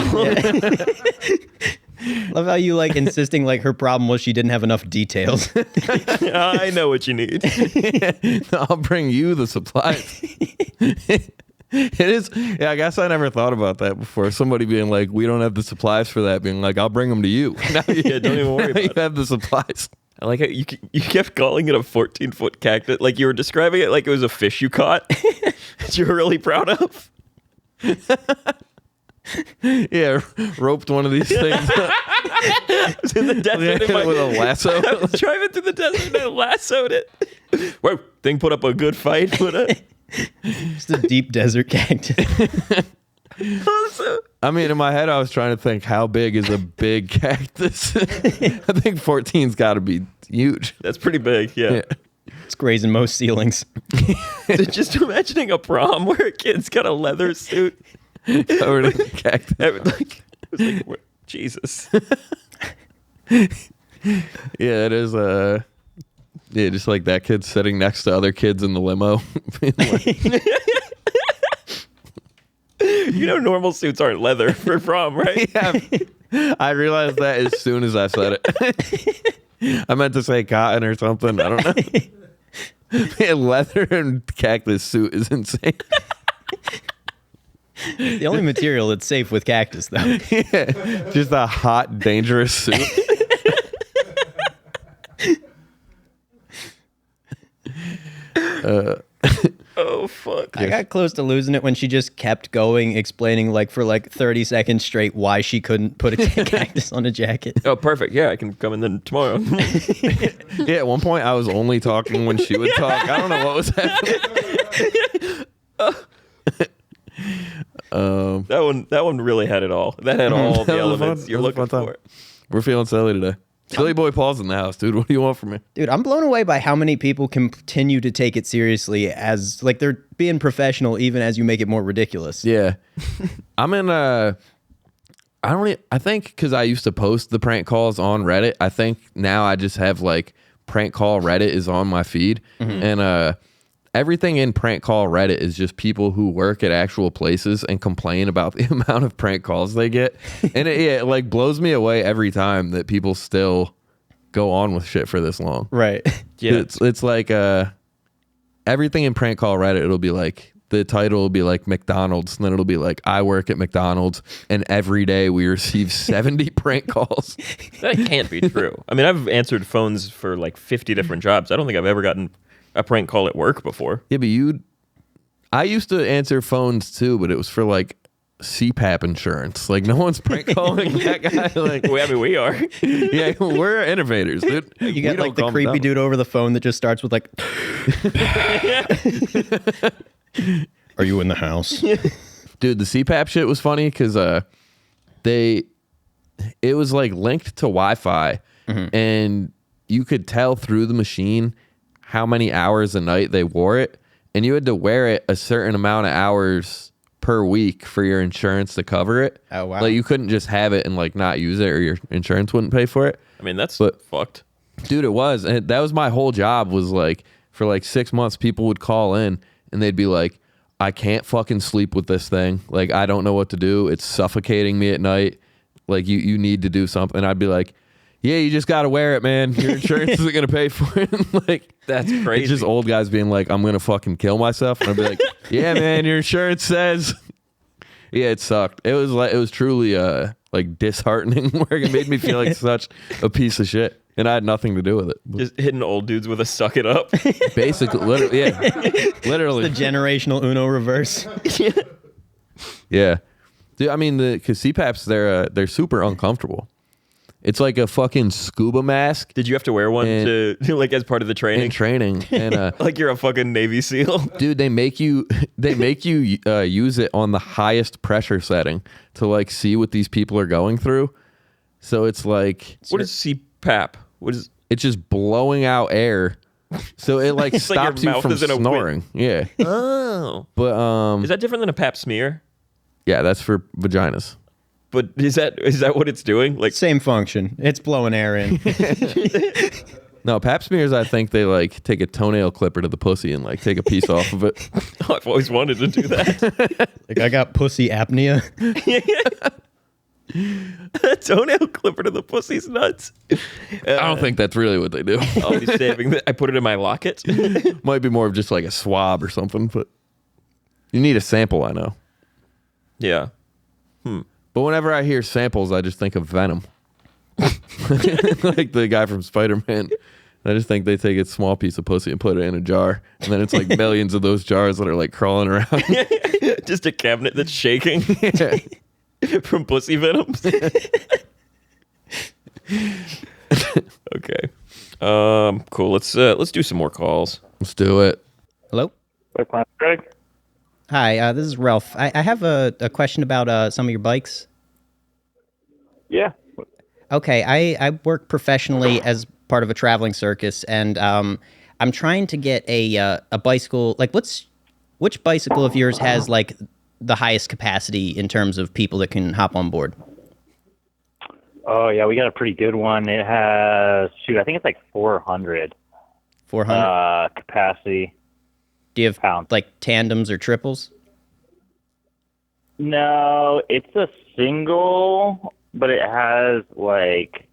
Love how you like insisting like her problem was she didn't have enough details. I know what you need. I'll bring you the supplies. It is. Yeah, I guess I never thought about that before. Somebody being like, "We don't have the supplies for that," being like, "I'll bring them to you." Now Yeah, don't even worry about you it. have the supplies. I like how you kept calling it a 14-foot cactus. Like you were describing it like it was a fish you caught that you were really proud of. Yeah, roped one of these things I was in the desert with a lasso. I was driving through the desert and I lassoed it. Whoa, thing put up a good fight. Just a deep desert cactus. I mean, in my head, I was trying to think, how big is a big cactus? I think 14's got to be huge. That's pretty big, yeah. It's grazing most ceilings. Just imagining a prom where a kid's got a leather suit. Covered in cactus. It was like, Jesus. Yeah, it is. Yeah, just like that kid sitting next to other kids in the limo. Being like, You know normal suits aren't leather for prom, right? yeah, I realized that as soon as I said it. I meant to say cotton or something. I don't know. Man, leather and cactus suit is insane. The only material that's safe with cactus, though. Yeah, just a hot, dangerous suit. Oh, fuck. I got close to losing it when she just kept going, explaining like for like 30 seconds straight why she couldn't put a cactus on a jacket. Oh, perfect. Yeah, I can come in then tomorrow. Yeah, at one point I was only talking when she would talk. I don't know what was happening. That one really had it all. That had all the That was elements fun. you're That was a looking fun time. for. We're feeling silly today. Silly boy Paul's in the house, dude. What do you want from me? Dude, I'm blown away by how many people continue to take it seriously as like they're being professional even as you make it more ridiculous. Yeah. I'm in I think because I used to post the prank calls on Reddit, I think now I just have like prank call Reddit is on my feed. And everything in prank call Reddit is just people who work at actual places and complain about the amount of prank calls they get. And it like blows me away every time that people still go on with shit for this long. Right. Yeah. It's like everything in prank call Reddit, it'll be like, the title will be like McDonald's, and then it'll be like, I work at McDonald's, and every day we receive 70 prank calls. That can't be true. I mean, I've answered phones for like 50 different jobs. I don't think I've ever gotten a prank call at work before. Yeah, but I used to answer phones too, but it was for like CPAP insurance. Like no one's prank calling that guy. Like, I mean, we are. yeah, we're innovators, dude. You got like the creepy dude over the phone that just starts with like Are you in the house? Dude, the CPAP shit was funny because it was like linked to Wi-Fi, and you could tell through the machine how many hours a night they wore it, and you had to wear it a certain amount of hours per week for your insurance to cover it. Oh, wow. Like you couldn't just have it and like not use it, or your insurance wouldn't pay for it. I mean, that's fucked. Dude, it was. And that was my whole job, was like for like 6 months, people would call in and they'd be like, I can't fucking sleep with this thing. Like, I don't know what to do. It's suffocating me at night. Like, you need to do something. I'd be like, yeah, you just got to wear it, man. Your insurance isn't going to pay for it. Like, That's crazy. it's just old guys being like, I'm going to fucking kill myself. And I'd be like, yeah, man, your insurance says. Yeah, it sucked. It was truly like disheartening work. It made me feel like such a piece of shit. And I had nothing to do with it. Just hitting old dudes with a suck it up. Basically, literally. The generational Uno reverse. Yeah. Dude, I mean, because CPAPs, they're super uncomfortable. It's like a fucking scuba mask. Did you have to wear one to like as part of the training? In training. And like you're a fucking Navy SEAL. dude, they make you use it on the highest pressure setting to like see what these people are going through. So it's like, What is CPAP? What is? it's just blowing out air. So it like It's like your stops you mouth from is in a snoring. Yeah. Oh, But is that different than a Pap smear? yeah, that's for vaginas. But is that what it's doing? Like, Same function. It's blowing air in. No, Pap smears, I think they like take a toenail clipper to the pussy and like take a piece off of it. I've always wanted to do that. Like, I got pussy apnea. A toenail clipper to the pussy's nuts. I don't think that's really what they do. I'll be saving that. I put it in my locket. Might be more of just like a swab or something, but you need a sample, I know. Yeah. But whenever I hear samples, I just think of Venom. Like the guy from Spider-Man. I just think they take a small piece of pussy and put it in a jar. And then it's like millions of those jars that are like crawling around. Just a cabinet that's shaking Yeah. from pussy venoms. Okay. Cool. Let's do some more calls. Let's do it. Hello? Greg? Hi, this is Ralph. I have a question about some of your bikes. Yeah. Okay, I work professionally as part of a traveling circus, and I'm trying to get a bicycle. Like, which bicycle of yours has like the highest capacity in terms of people that can hop on board? Oh, yeah, we got a pretty good one. It has, I think it's like 400. 400 capacity. Do you have pounds. like tandems or triples? No, it's a single, but it has like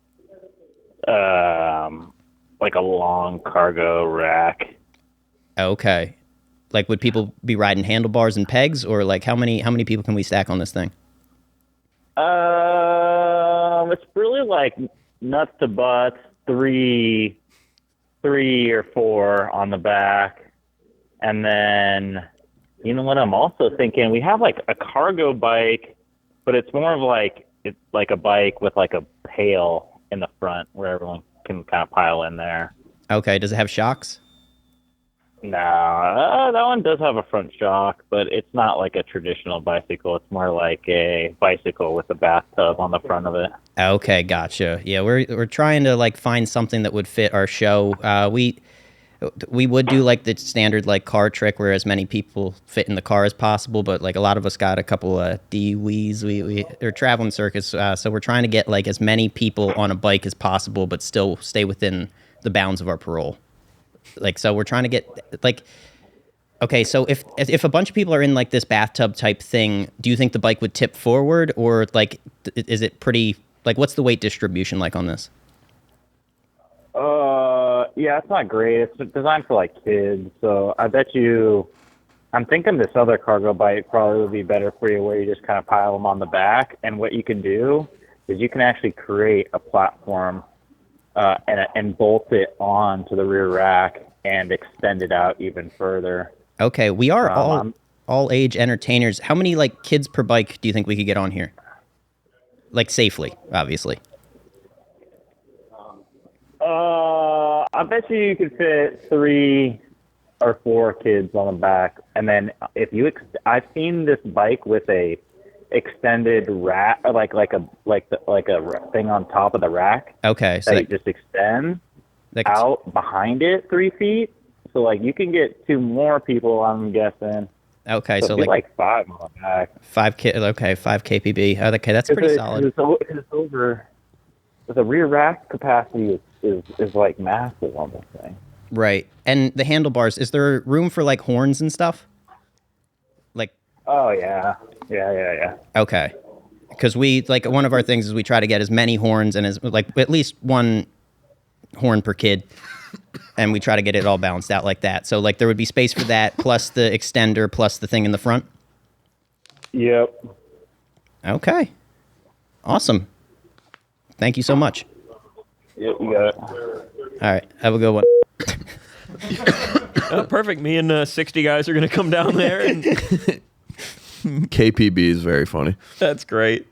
a long cargo rack. Okay. Like, would people be riding handlebars and pegs, or like how many people can we stack on this thing? It's really like nuts to butts, three or four on the back. And then, you know what I'm also thinking? We have like a cargo bike, but it's more of like, it's like a bike with like a pail in the front where everyone can kind of pile in there. Okay. Does it have shocks? No, that one does have a front shock, but it's not like a traditional bicycle. It's more like a bicycle with a bathtub on the front of it. Okay, gotcha. Yeah, we're trying to like find something that would fit our show. We would do like the standard like car trick where as many people fit in the car as possible, but like a lot of us got a couple of DWEs. We're traveling circus, so we're trying to get like as many people on a bike as possible, but still stay within the bounds of our parole. Like, so we're trying to get like, okay, so if a bunch of people are in like this bathtub type thing, do you think the bike would tip forward, or like is it pretty like what's the weight distribution like on this? Yeah, it's not great. It's designed for like kids, so I bet you. I'm thinking this other cargo bike probably would be better for you, where you just kind of pile them on the back, and what you can do is you can actually create a platform and bolt it on to the rear rack and extend it out even further. Okay, we are all age entertainers. How many like kids per bike do you think we could get on here? Like safely, obviously. I bet you could fit three or 4 kids on the back, and then if you, I've seen this bike with a extended rack, like a thing on top of the rack. Okay, so that it just extends out behind it 3 feet, so like you can get 2 more people, I'm guessing. Okay, so like 5 on the back. 5 kpb. Okay, that's pretty solid. It's over. The rear rack capacity is like massive on this thing. Right, and the handlebars. Is there room for like horns and stuff? Like. Oh yeah. Okay, because we like one of our things is we try to get as many horns and as like at least 1 horn per kid, and we try to get it all balanced out like that. So like there would be space for that, plus the extender, plus the thing in the front. Yep. Okay. Awesome. Thank you so much. Yep, you got it. All right, have a good one. Oh, perfect. Me and 60 guys are going to come down there. And KPB is very funny. That's great.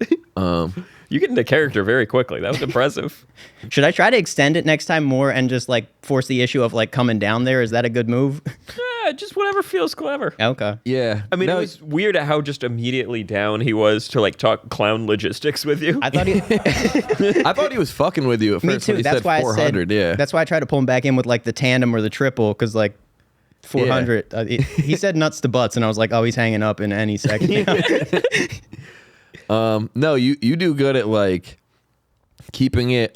You get into character very quickly. That was impressive. Should I try to extend it next time more and just like force the issue of like coming down there? Is that a good move? Just whatever feels clever. Okay. Yeah. I mean, it was weird at how just immediately down he was to like talk clown logistics with you. I thought he I thought he was fucking with you at Me first too. when he That's said why 400. I said, That's why I tried to pull him back in with like the tandem or the triple, because like 400. He said nuts to butts, and I was like, oh, he's hanging up in any second. No, you do good at like keeping it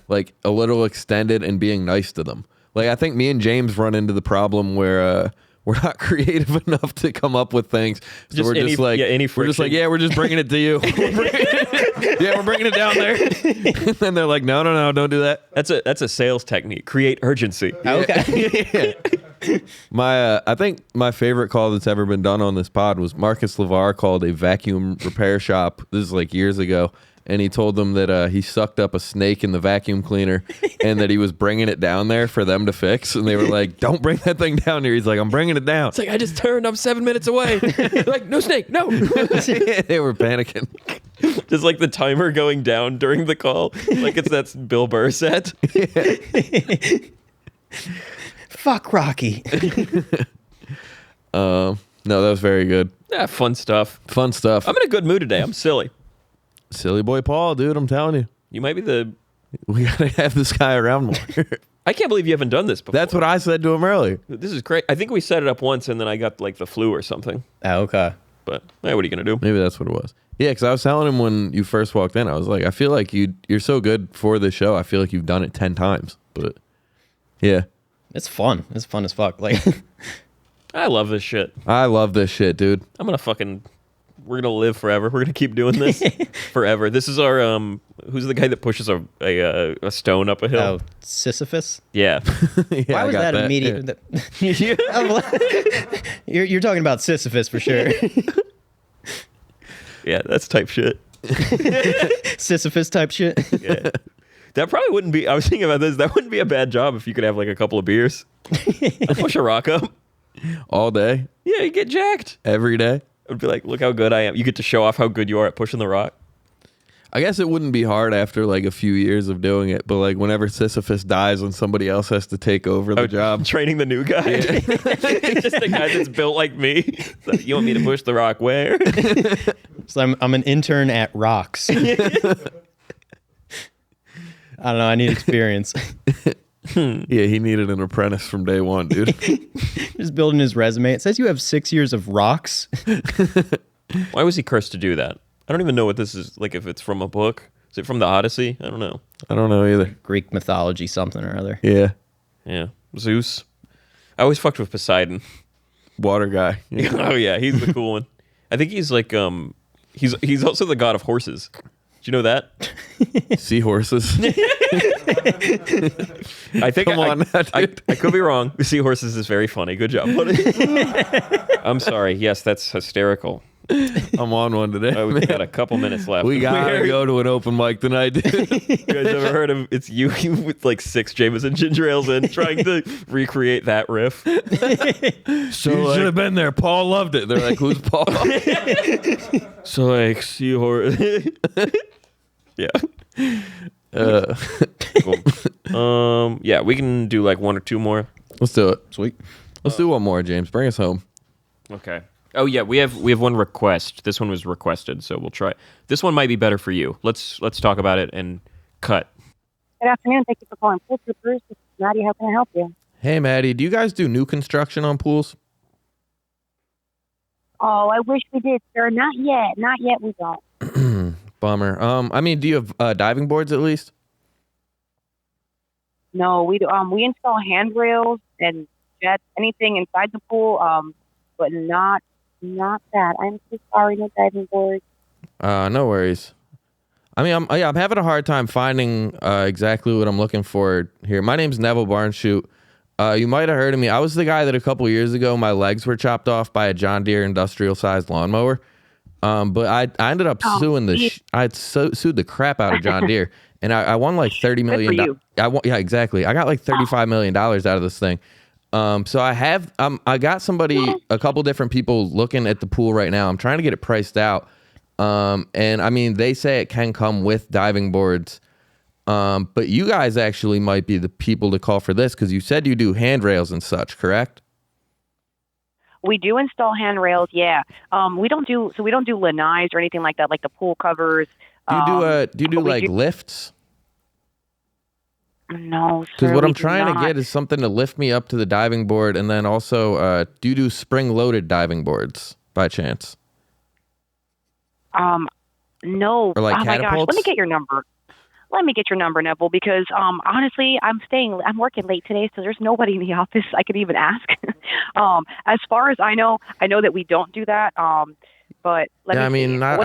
like a little extended and being nice to them. Like I think me and James run into the problem where we're not creative enough to come up with things. So we're just like we're just bringing it to you. We're bringing it down there. And then they're like, no, don't do that. That's a sales technique. Create urgency. Okay. I think my favorite call that's ever been done on this pod was Marcus LeVar called a vacuum repair shop. This is like years ago. And he told them that he sucked up a snake in the vacuum cleaner and that he was bringing it down there for them to fix. And they were like, don't bring that thing down here. He's like, I'm bringing it down. It's like, I just turned. I'm 7 minutes away. Like, no snake, no. They were panicking. Just like the timer going down during the call. Like it's that Bill Burr set. Fuck Rocky. No, that was very good. Yeah, fun stuff. Fun stuff. I'm in a good mood today. I'm silly. Silly boy Paul, dude, I'm telling you. You might be the... We gotta have this guy around more. I can't believe you haven't done this before. That's what I said to him earlier. This is great. I think we set it up once and then I got like the flu or something. Oh, okay. But hey, what are you going to do? Maybe that's what it was. Yeah, because I was telling him when you first walked in, I was like, I feel like you're so good for this show. I feel like you've done it 10 times. But yeah. It's fun. It's fun as fuck. Like, I love this shit. I love this shit, dude. I'm going to we're going to live forever. We're going to keep doing this forever. This is our, who's the guy that pushes a stone up a hill? Oh, Sisyphus? Yeah. Yeah, Why was that immediate? Yeah. You're talking about Sisyphus for sure. Yeah, that's type shit. Sisyphus type shit. Yeah. That probably wouldn't be, I was thinking about this, that wouldn't be a bad job if you could have like a couple of beers. Push a rock up. All day? Yeah, you get jacked. Every day? It would be like, look how good I am. You get to show off how good you are at pushing the rock. I guess it wouldn't be hard after like a few years of doing it, but like whenever Sisyphus dies and somebody else has to take over the job. Training the new guy. Yeah. Just a guy that's built like me. So you want me to push the rock where? So I'm an intern at Rocks. I don't know. I need experience. Yeah, he needed an apprentice from day one, dude. Just building his resume. It says you have 6 years of Rocks. Why was he cursed to do that? I don't even know what this is, like if it's from a book. Is it from the Odyssey? I don't know. I don't know either. Greek mythology something or other. Yeah. Yeah. Zeus. I always fucked with Poseidon. Water guy. Yeah. Oh yeah, he's the cool one. I think he's like he's also the god of horses. Do you know that? Seahorses. I think I could be wrong. Seahorses is very funny. Good job, buddy. I'm sorry. Yes, that's hysterical. I'm on one today. We've got a couple minutes left. We gotta go to an open mic tonight, dude. You guys ever heard of it's you with like 6 Jameson ginger ales in trying to recreate that riff? So you should have been there. Paul loved it. They're like, who's Paul? So like seahorse. Yeah. Cool. Yeah, we can do like 1 or 2 more. Let's do it. Sweet. Let's do one more, James. Bring us home. Okay. Oh yeah, we have one request. This one was requested, so we'll try. This one might be better for you. Let's talk about it and cut. Good afternoon. Thank you for calling Pool Troopers. This is Maddie. How can I help you? Hey, Maddie, do you guys do new construction on pools? Oh, I wish we did, sir. Not yet. Not yet. We don't. Bummer. I mean, do you have diving boards at least? No, we do. We install handrails and jets, anything inside the pool. But not that. I'm so sorry. No diving boards. No worries. I mean, I'm having a hard time finding exactly what I'm looking for here. My name's Neville Barnshoot. You might have heard of me. I was the guy that a couple years ago, my legs were chopped off by a John Deere industrial-sized lawnmower. But I ended up suing sued the crap out of John Deere, and I won like $30 million. Yeah, exactly. I got like $35 million out of this thing. So I got a couple different people looking at the pool right now. I'm trying to get it priced out. And I mean, they say it can come with diving boards. But you guys actually might be the people to call for this because you said you do handrails and such, correct? We do install handrails, yeah. We don't do lanais or anything like that, like the pool covers. Do you do like lifts? No, sir. Because what I'm trying to get is something to lift me up to the diving board, and then also, do you do spring-loaded diving boards by chance? No. Or like oh catapults? My gosh, let me get your number. Let me get your number, Neville, because honestly, I'm working late today, so there's nobody in the office I could even ask. As far as I know that we don't do that. But let me see. I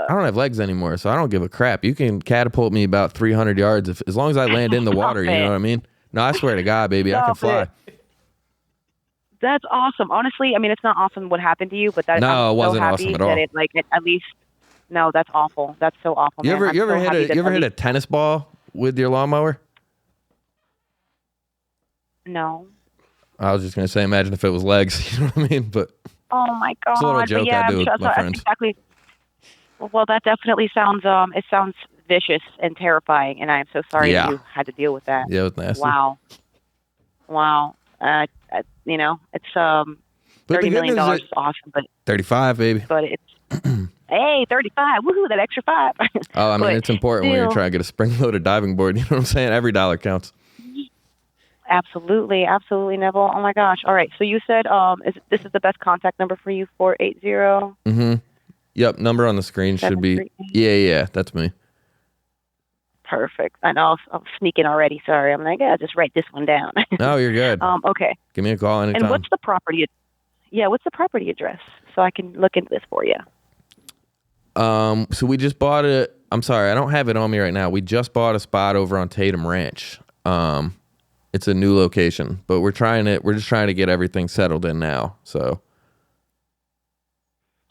don't have legs anymore, so I don't give a crap. You can catapult me about 300 yards as long as I land in the water. You know what I mean? No, I swear to God, baby, I can fly. That's awesome. Honestly, I mean, it's not awesome what happened to you, but it wasn't awesome at all. At least. No, that's awful. That's so awful. You ever hit a tennis ball with your lawnmower? No. I was just gonna say, imagine if it was legs. You know what I mean? But oh my God! It's a little joke I do with my friends. Exactly. Well, that definitely sounds. It sounds vicious and terrifying, and I am so sorry that you had to deal with that. Yeah, it was nasty. Wow. It's $30 million is awesome, but 35, baby. But it's. Hey, 35. Woohoo, that extra 5. Oh, I mean, it's important when you're trying to get a spring-loaded diving board. You know what I'm saying? Every dollar counts. Absolutely, Neville. Oh, my gosh. All right. So you said this is the best contact number for you, 480? Mm-hmm. Yep, number on the screen should be. Yeah, that's me. Perfect. I know I'm sneaking already. Sorry. I'm like, just write this one down. No, you're good. Okay. Give me a call anytime. And what's the property? Yeah, what's the property address so I can look into this for you? So we just bought it. I'm sorry, I don't have it on me right now. We just bought a spot over on Tatum Ranch. It's a new location, but we're just trying to get everything settled in now. So.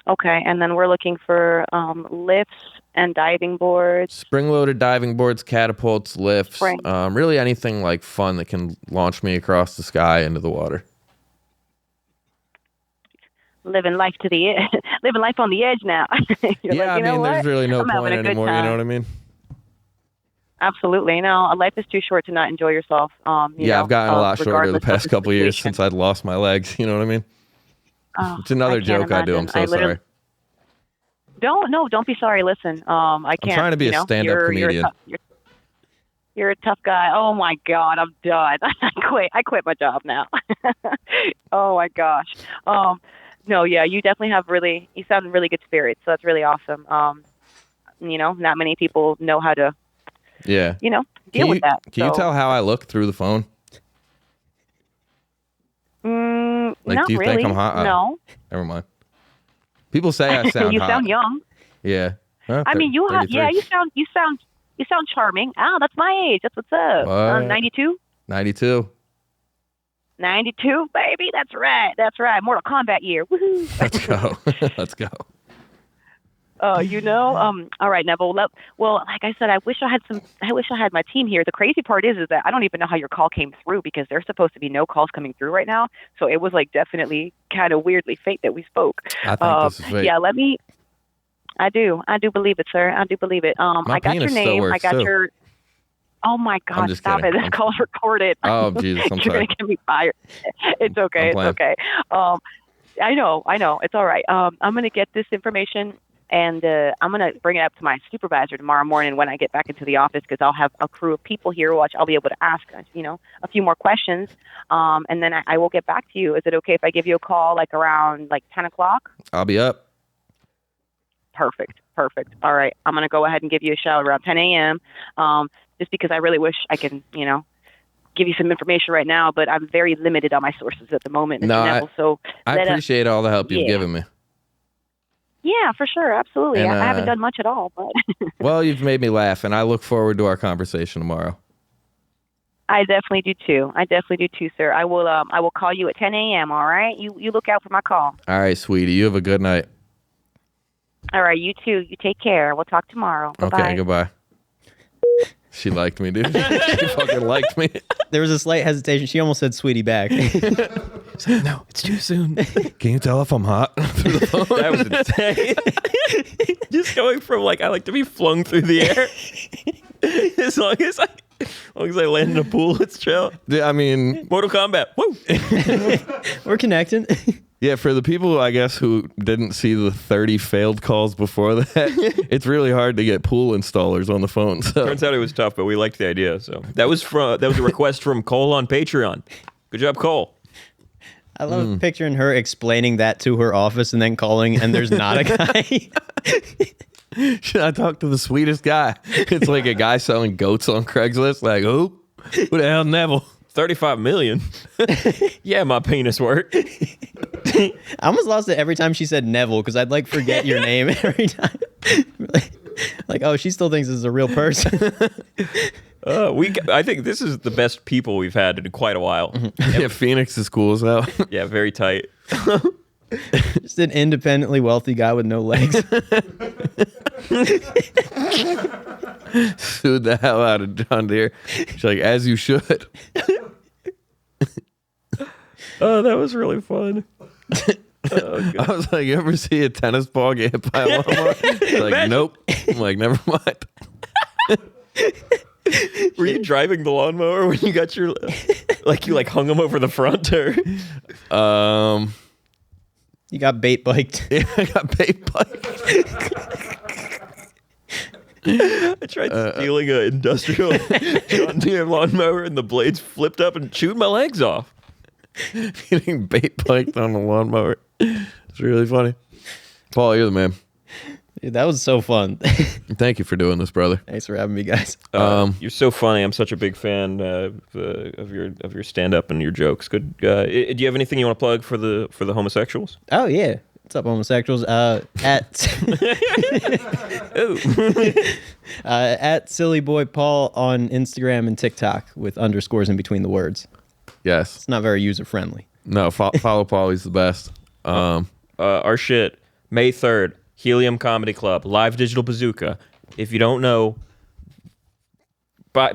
Okay, and then we're looking for lifts and diving boards. Spring-loaded diving boards, catapults, lifts. Really anything like fun that can launch me across the sky into the water. Living life living life on the edge now. Yeah, there's really no point anymore. You know what I mean? Absolutely. No, life is too short to not enjoy yourself. I've gotten a lot shorter the past couple of years since I'd lost my legs. You know what I mean? It's another joke I do. I'm so sorry. Don't be sorry. Listen, I can't. I'm trying to be a stand-up comedian. You're a tough guy. Oh my God, I'm done. I quit my job now. Oh my gosh. No, yeah, you definitely you sound in really good spirits, so that's really awesome. Not many people know how to, deal with that. Can you tell how I look through the phone? Not do you really. think I'm hot? No. Never mind. People say I sound you hot. You sound young. Yeah. I mean, you sound charming. Oh, that's my age. That's what's up. 92? 92. 92, baby. That's right. Mortal Kombat year. Woohoo. Let's go. All right, Neville. Well, like I said, I wish I had my team here. The crazy part is that I don't even know how your call came through because there's supposed to be no calls coming through right now. So it was like definitely kind of weirdly fate that we spoke. I think this is fate. Yeah, I do believe it, sir. I do believe it. I got your name. I got your. Oh my God! just Stop kidding. it! That call's recorded. Oh, Jesus, I'm You're sorry. gonna get me fired. It's okay. It's playing. okay. I know. It's all right. I'm gonna get this information and I'm gonna bring it up to my supervisor tomorrow morning when I get back into the office because I'll have a crew of people here, which I'll be able to ask, a few more questions. And then I will get back to you. Is it okay if I give you a call around 10 o'clock? I'll be up. Perfect. All right. I'm going to go ahead and give you a shout around 10 a.m. Just because I really wish I can, give you some information right now, but I'm very limited on my sources at the moment. No, I let appreciate all the help you've given me. Yeah, for sure. Absolutely. And, I haven't done much at all, but Well, you've made me laugh, and I look forward to our conversation tomorrow. I definitely do too, sir. I will call you at 10 a.m. All right. You look out for my call. All right, sweetie. You have a good night. All right. You too. You take care. We'll talk tomorrow. Bye-bye. Okay, goodbye. She liked me, dude. She fucking liked me. There was a slight hesitation. She almost said "sweetie" back. No, it's too soon. Can you tell if I'm hot? That was insane. Just going from I like to be flung through the air. as long as I land in a pool, it's chill. I mean, Mortal Kombat. Woo! We're connecting. Yeah, for the people, I guess, who didn't see the 30 failed calls before that, it's really hard to get pool installers on the phone. So. Turns out it was tough, but we liked the idea. So that was a request from Cole on Patreon. Good job, Cole. I love picturing her explaining that to her office and then calling, and there's not a guy. I talked to the sweetest guy. It's like a guy selling goats on Craigslist. Who the hell, Neville? 35 million. Yeah, my penis worked. I almost lost it every time she said Neville because I'd forget your name every time. Oh, she still thinks this is a real person. I think this is the best people we've had in quite a while. Yeah, Phoenix is cool as hell. Yeah, very tight. Just an independently wealthy guy with no legs. Sued the hell out of John Deere. She's like, as you should. Oh, that was really fun. I was like, you ever see a tennis ball get hit by a lawnmower? Like, nope. I'm like, never mind. Were you driving the lawnmower when you got your you hung him over the front or? You got bait biked. Yeah, I got bait biked. I tried stealing an industrial John Deere lawnmower and the blades flipped up and chewed my legs off. Getting bait biked on the lawnmower. It's really funny. Paul, you're the man. Dude, that was so fun. Thank you for doing this, brother. Thanks for having me, guys. You're so funny. I'm such a big fan of your stand up and your jokes. Good. Do you have anything you want to plug for the homosexuals? Oh yeah. What's up, homosexuals? At Silly Boy Paul on Instagram and TikTok with underscores in between the words. Yes. It's not very user friendly. No, follow Paul. He's the best. Our shit, May 3rd, Helium Comedy Club, live digital bazooka. If you don't know,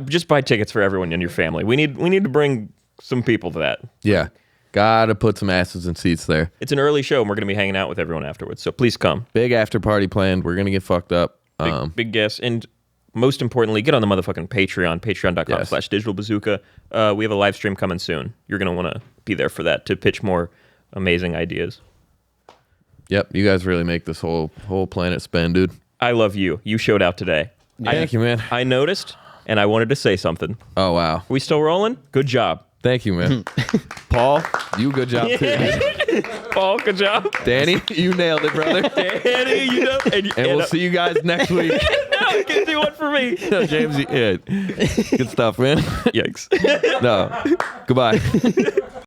just buy tickets for everyone in your family. We need to bring some people to that. Yeah. Gotta put some asses in seats there. It's an early show, and we're going to be hanging out with everyone afterwards. So please come. Big after party planned. We're going to get fucked up. Big guests. And most importantly, get on the motherfucking Patreon, patreon.com/digitalbazooka. We have a live stream coming soon. You're going to want to be there for that to pitch more amazing ideas. Yep. You guys really make this whole planet spin, dude. I love you. You showed out today. Thank you, man. I noticed, and I wanted to say something. Oh, wow. We still rolling? Good job. Thank you, man. Paul, you good job, too. Paul, good job. Danny, you nailed it, brother. Danny, you know. And we'll see you guys next week. No, you can do one for me. No, James, yeah. Good stuff, man. Yikes. No. Goodbye.